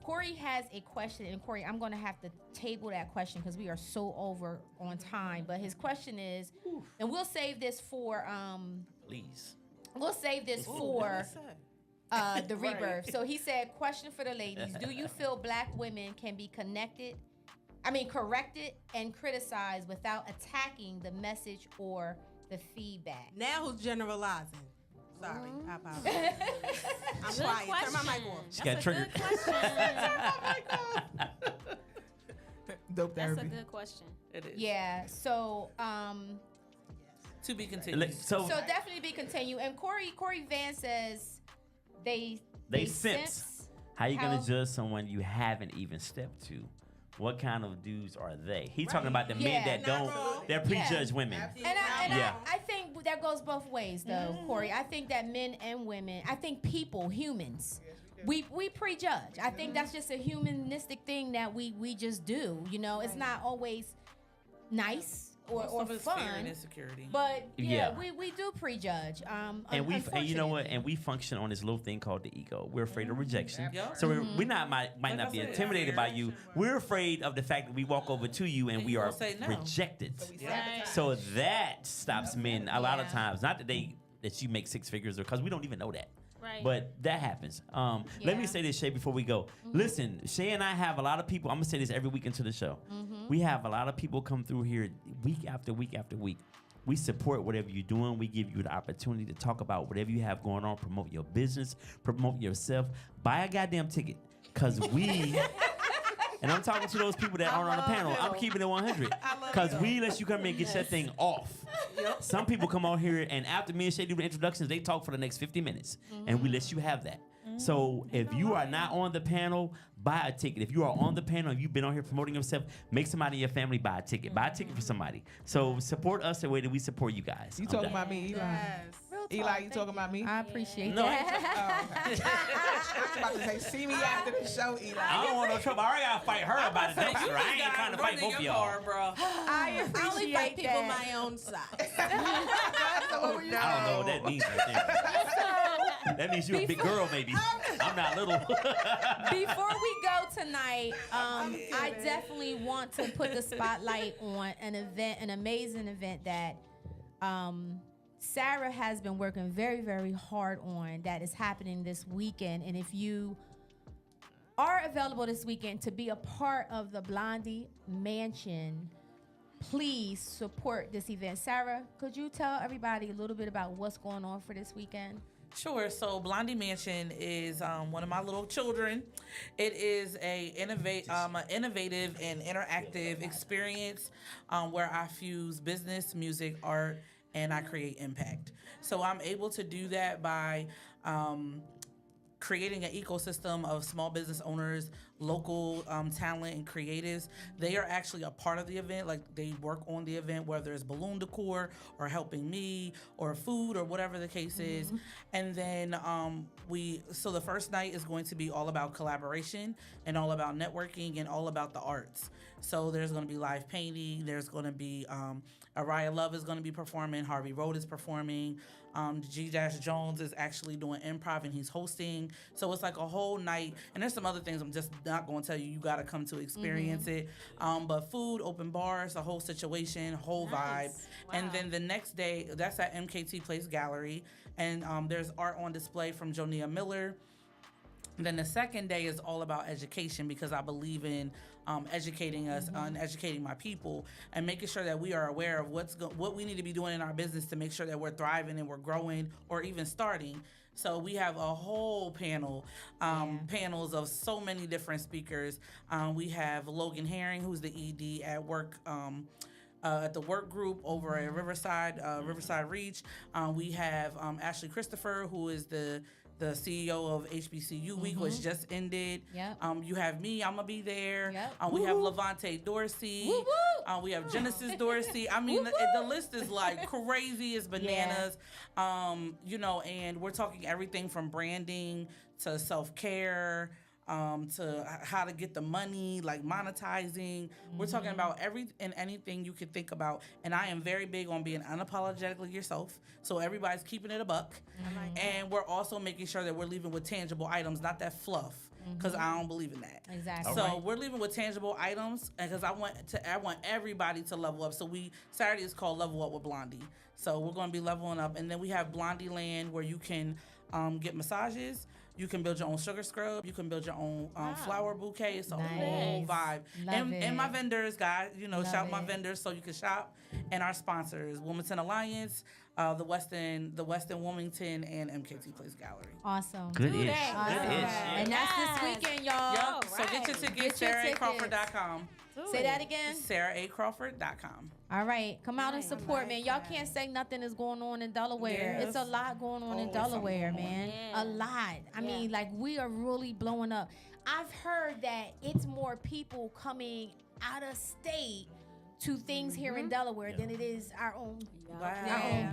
Corey has a question, and Corey, I'm going to have to table that question because we are so over on time. But his question is, and we'll save this for Please. We'll save this for the rebirth. So he said, question for the ladies: do you feel black women can be corrected and criticized without attacking the message or the feedback? Now who's generalizing? Sorry, I apologize. I'm quiet. Turn my mic off. She got triggered. Dope That's a therapy. good question. It is. Yeah. So To be continued. So definitely be continued. And Corey Van says they sense. How you gonna judge someone you haven't even stepped to? What kind of dudes are they? He talking about the men that that prejudge women. And I think that goes both ways, though, Corey. I think that men and women, I think humans, we prejudge. I think that's just a humanistic thing that we just do. It's not always nice or Fear fun. and insecurity. But Yeah. we do prejudge. And you know what? And we function on this little thing called the ego. We're afraid of rejection. Yep. So we might not be intimidated by you. We're afraid of the fact that we walk over to you and we are say no. rejected. Right. So that stops men a lot of times. Not that you make six figures, or because we don't even know that. Right. But that happens. Let me say this, Shay, before we go. Listen, Shay and I have a lot of people. I'm going to say this every week into the show. We have a lot of people come through here week after week after week. We support whatever you're doing. We give you the opportunity to talk about whatever you have going on, promote your business, promote yourself. Buy a goddamn ticket, because we And I'm talking to those people that aren't on the panel. I'm keeping it 100. Because we let you come in and get that thing off. Some people come on here, and after me and Shay do the introductions, they talk for the next 50 minutes. And we let you have that. So if you are not on the panel, buy a ticket. If you are on the panel and you've been on here promoting yourself, make somebody in your family buy a ticket. Buy a ticket for somebody. So support us the way that we support you guys. You talking about me, Eli? Yes. Eli, you talking about me? I appreciate No, that. I was about to say, see me after the show, Eli. I don't want no trouble. I already gotta fight her about a dumpster. I ain't trying to fight both of y'all. bro. I I only fight appreciate people that. my own size. Oh, no. I don't know what that means right there. That means you're a big girl, maybe. I'm not little. Before we go tonight, I definitely want to put the spotlight on an event, an amazing event that Sarah has been working very, very hard on that is happening this weekend. And if you are available this weekend to be a part of the Blondie Mansion, please support this event. Sarah, could you tell everybody a little bit about what's going on for this weekend? Sure. So Blondie Mansion is one of my little children. It is an innovative and interactive experience where I fuse business, music, art, and I create impact. So I'm able to do that by creating an ecosystem of small business owners, local talent, and creatives. They are actually a part of the event. Like, they work on the event, whether it's balloon decor or helping me or food or whatever the case is. And then so the first night is going to be all about collaboration and all about networking and all about the arts. So there's going to be live painting. There's going to be Araya Love is going to be performing. Harvey Road is performing. Jamz is actually doing improv and he's hosting. So it's like a whole night. And there's some other things I'm just not going to tell you. You got to come to experience it. But food, open bars, a whole situation, whole vibe. Wow. And then the next day, that's at MKT Place Gallery. And there's art on display from Jonia Miller. And then the second day is all about education, because I believe in educating us and educating my people and making sure that we are aware of what we need to be doing in our business to make sure that we're thriving and we're growing or even starting. So we have a whole panels of so many different speakers. We have Logan Herring, who's the ED at work. At the work group over at Riverside Reach. We have Ashley Christopher, who is the CEO of HBCU Week, which just ended. Yep. You have me, I'm gonna be there. Yep. We have Levante Dorsey. We have Genesis Dorsey. I mean, the list is like crazy as bananas. And we're talking everything from branding to self-care, to how to get the money, like monetizing. We're talking about anything you could think about. And I am very big on being unapologetically yourself. So everybody's keeping it a buck. And we're also making sure that we're leaving with tangible items, not that fluff, because I don't believe in that. Exactly. So we're leaving with tangible items, because I want everybody to level up. So Saturday is called Level Up with Blondie. So we're going to be leveling up. And then we have Blondie Land, where you can get massages. You can build your own sugar scrub. You can build your own flower bouquet. It's a whole vibe. And my vendors, guys, shout my vendors so you can shop. And our sponsors, Wilmington Alliance, the Westin Wilmington, and MKT Place Gallery. Awesome. Good ish. Awesome. Good ish. And that's this weekend, y'all. Yep. So get your tickets, SarahACrawford.com. Say that again. SarahACrawford.com. All right, come out and support, man. Y'all can't say nothing is going on in Delaware. Yes. It's a lot going on in Delaware, man. A lot. I mean, like, we are really blowing up. I've heard that it's more people coming out of state to things here in Delaware than it is our own people, right?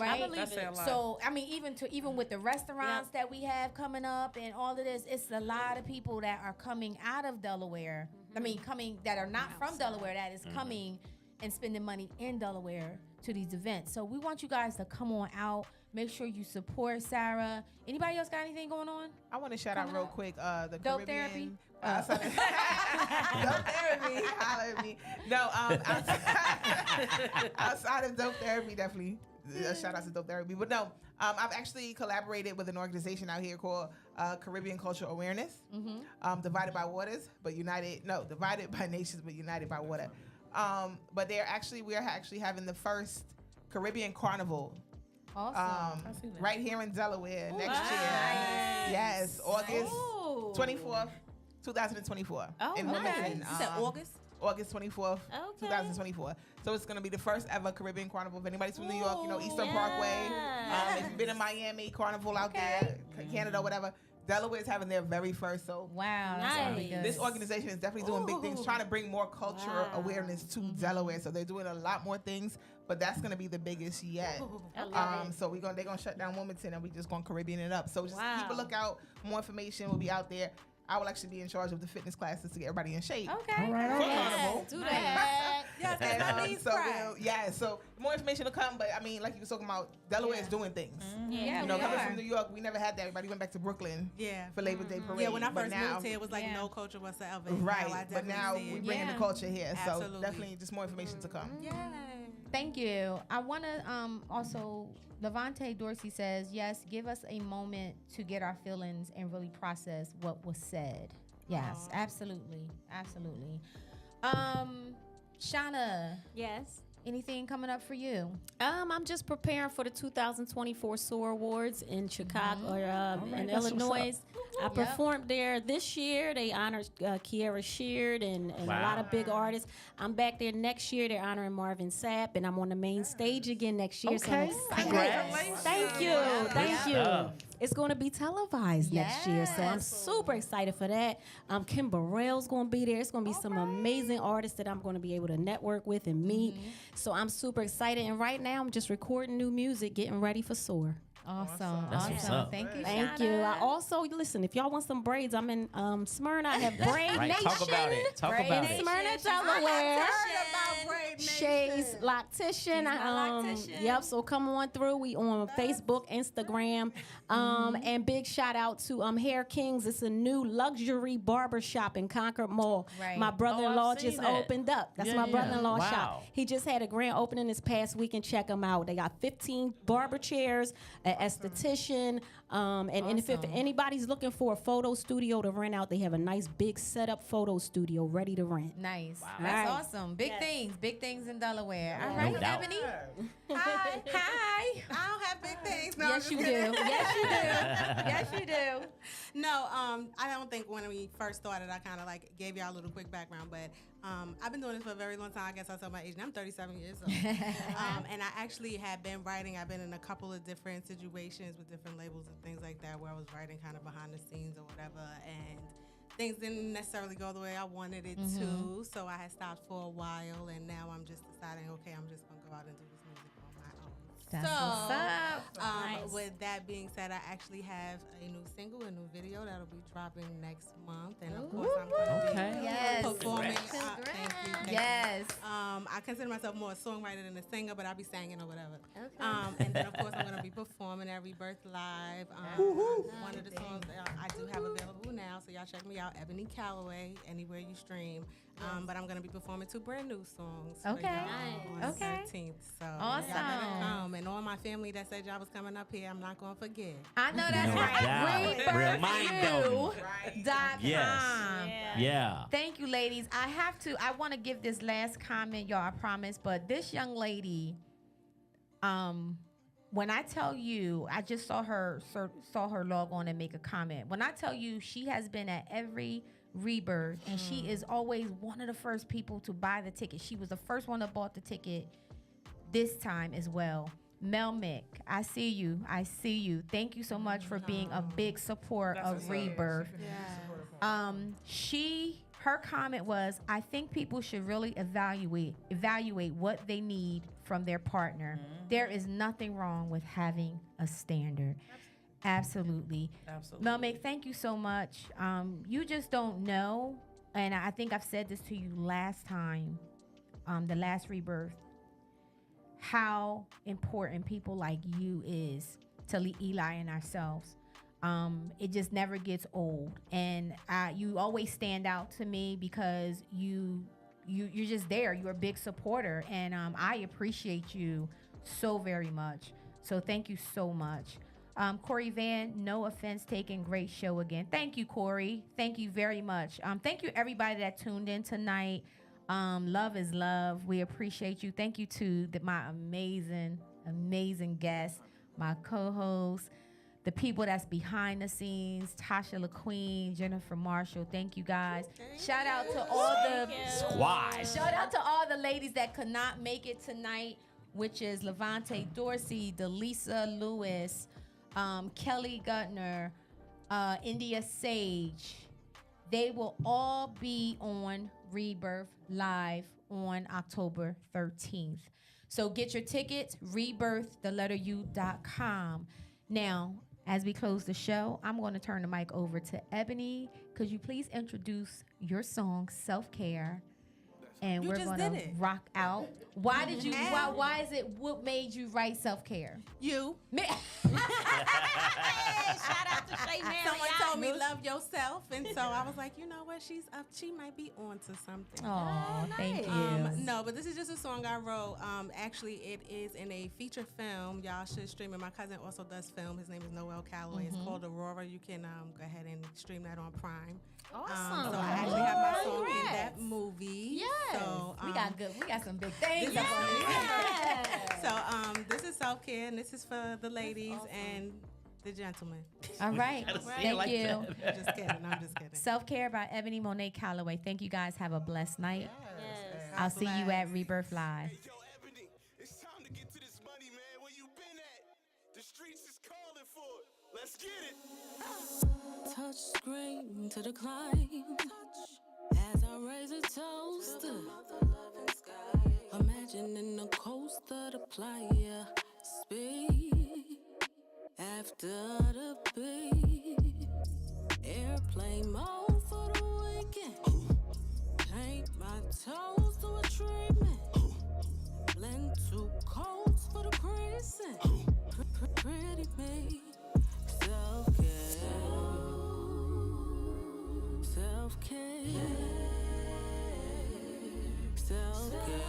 I believe it. So, I mean, even with the restaurants that we have coming up and all of this, it's a lot of people that are coming out of Delaware. I mean, that are not from Delaware, that is coming and spending money in Delaware to these events. So we want you guys to come on out. Make sure you support Sarah. Anybody else got anything going on? I want to shout out real quick the Dope Caribbean. Therapy? Dope Therapy. Holler at me. No, outside of Dope Therapy, definitely. Shout out to Dope Therapy. But no, I've actually collaborated with an organization out here called Caribbean Cultural Awareness. Divided by waters, but united. No, divided by nations, but united by water. But we are actually having the first Caribbean Carnival. Awesome. Right here in Delaware next year. Yes, August 24th 2024. Oh, in nice. Wilmington. You said August? August 24th, Okay. 2024. So it's going to be the first ever Caribbean Carnival. If anybody's from New York, Eastern Yes. Parkway. If you've been in Miami, Carnival out there, Canada, whatever. Delaware's having their very first. So Wow, that's gonna be Nice. good. this organization is definitely doing big things, trying to bring more cultural awareness to Delaware. So they're doing a lot more things, but that's going to be the biggest yet. I love it. So they're gonna shut down Wilmington, and we just gonna Caribbean it up. So just Wow. keep a lookout. More information will be out there. I will actually be in charge of the fitness classes to get everybody in shape. Okay. For Yes, Carnival. do that. Yes, And, my knees so crack. so more information will come. But I mean, like you were talking about, Delaware is doing things. Yeah, You know, we coming are. from New York, we never had that. Everybody went back to Brooklyn Yeah. for Labor Day parade. Yeah, when I But first now, moved here, it was like Yeah. no culture whatsoever. right? But now see we it. bringing the Yeah. culture here. So Absolutely. definitely just more information to come. Yay. Thank you. I want to also, Levante Dorsey says, yes, give us a moment to get our feelings and really process what was said. Yes, absolutely. Absolutely. Shauna, Yes. anything coming up for you? I'm just preparing for the 2024 SOAR Awards in Chicago, in that's what's Illinois. I performed there this year. They honored Kiara Sheard and a lot of big artists. I'm back there next year. They're honoring Marvin Sapp, and I'm on the main stage again next year. So I'm excited. Congrats. Thank you. Thank you. stuff. It's going to be televised next year, so I'm super excited for that. Kim Burrell's going to be there. It's going to be some amazing artists that I'm going to be able to network with and meet. So I'm super excited. And right now, I'm just recording new music, getting ready for SOAR. Awesome. That's what's up. Thank you, Thank you. Shauna. I also, listen, if y'all want some braids, I'm in Smyrna. I have Braid Right, Nation. talk about it. Talk Braid about In it. Smyrna, Delaware. about Braid Shay's Loctician. Yep, so come on through. We on Facebook, Instagram. And big shout out to Hair Kings. It's a new luxury barber shop in Concord Mall. Right. My brother-in-law I've seen just that. opened up. That's Yeah, my yeah. brother-in-law Wow. shop. He just had a grand opening this past week, and check them out. They got 15 barber chairs, an esthetician, and if anybody's looking for a photo studio to rent out, they have a nice big setup photo studio ready to rent. Nice. All That's right. awesome. Big things in Delaware. All No right, doubt. Ebony. Hi. Hi. I don't have big things. No, I'm Yes, just you do. kidding. Yes, you do. Yes, you do. No, I don't think when we first started, I kind of like gave y'all a little quick background, but I've been doing this for a very long time. I guess I told my age, and I'm 37 years old. And I actually had been writing. I've been in a couple of different situations with different labels and things like that, where I was writing kind of behind the scenes or whatever, and things didn't necessarily go the way I wanted it to. So I had stopped for a while, and now I'm just deciding, okay, I'm just gonna go out and do this music on my own. That's what's up. Nice. With that being said, I actually have a new single, a new video that'll be dropping next month, and of course I'm going to Okay. be Yes. performing. Congrats. Thank you. Thank Yes. you. I consider myself more a songwriter than a singer, but I'll be singing or whatever. Okay. And then of course I'm going to be performing at Rebirth Live. One of the songs that I do have available now, so y'all check me out, Ebony Calloway, anywhere you stream. But I'm going to be performing 2 brand new songs. for Okay. y'all on Okay. the 13th. So Awesome. y'all better come. And all my family that said y'all was coming up here, I'm not going to forget. I know that's No right. doubt. Remind them. Rebirthyou.com. Yes. Yeah. Thank you, ladies. I want to give this last comment, y'all, I promise. But this young lady, when I tell you, I just saw her log on and make a comment. When I tell you she has been at every Rebirth, and she is always one of the first people to buy the ticket. She was the first one that bought the ticket this time as well. Mel Mick, I see you. I see you. Thank you so much for being a big support of Rebirth. Her comment was, I think people should really evaluate what they need from their partner. There is nothing wrong with having a standard. Absolutely. Mel Mick, thank you so much. You just don't know, and I think I've said this to you last time, the last Rebirth, how important people like you is to Eli and ourselves. It just never gets old, and you always stand out to me because you're just there. You're a big supporter, and I appreciate you so very much. So thank you so much. Corey Van, no offense taken, great show again. Thank you, Corey. Thank you very much. Thank you everybody that tuned in tonight. Love is love. We appreciate you. Thank you to my amazing guests, my co-hosts, the people that's behind the scenes, Tasha LaQueen, Jennifer Marshall. Thank you guys. Shout out to all the Squad. shout out to all the ladies that could not make it tonight, which is Levante Dorsey, Delisa Lewis, Kelly Gutner, India Sage. They will all be on Rebirth Live on October 13th. So get your tickets, rebirth.com. Now, as we close the show, I'm going to turn the mic over to Ebony. Could you please introduce your song, Self-Care? And You we're just going did to it. rock out. Why did you, why is it, what made you write Self-Care? You. Shout out to Shay Mary. Someone told me love yourself, and so I was like, you know what? She might be onto something. Oh, thank you. No, but this is just a song I wrote. Actually, it is in a feature film. Y'all should stream it. My cousin also does film. His name is Noel Calloway. It's called Aurora. You can go ahead and stream that on Prime. Awesome. So I actually have my song in that movie. Yes. So, we got some big things. this up on this. So this is self-care, and this is for the ladies and the gentlemen. All right. Thank you. I'm just kidding. I'm just kidding. Self-Care by Ebony Monet Calloway. Thank you guys. Have a blessed night. Yes. I'll see you at Rebirth Live. Yo, Ebony, it's time to get to this money, man. Where you been at? The streets is calling for it. Let's get it. Touch screen to decline. As I raise a toast, imagining the coast of the playa. Speed after the beat. Airplane mode for the weekend. Paint my toes to a treatment. Blend two coats for the crescent. Pretty me. Self-care. Self-care. Self-care.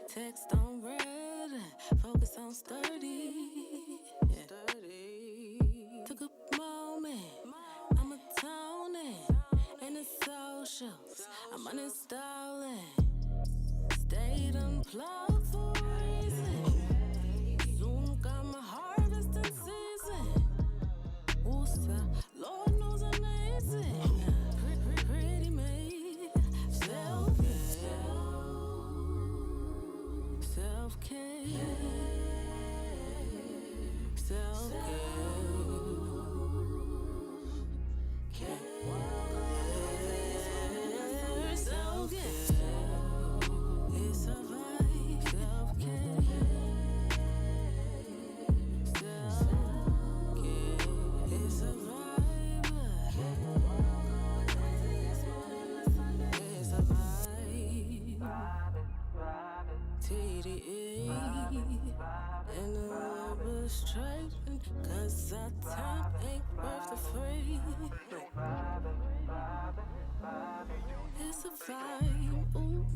Text on red, focus on sturdy. Took a moment, I'm atoning. In the socials, I'm uninstalling. Stayed unplugged for a reason. Soon got my harvest in season. Woosah, Lord knows I'm amazing. Pretty made, self-care. Self-care. It's a vibe. Self-care. It's a vibe. It's a vibe. TDE and the rubber straighten, 'cause our time ain't worth the free. It's a vibe, ooh.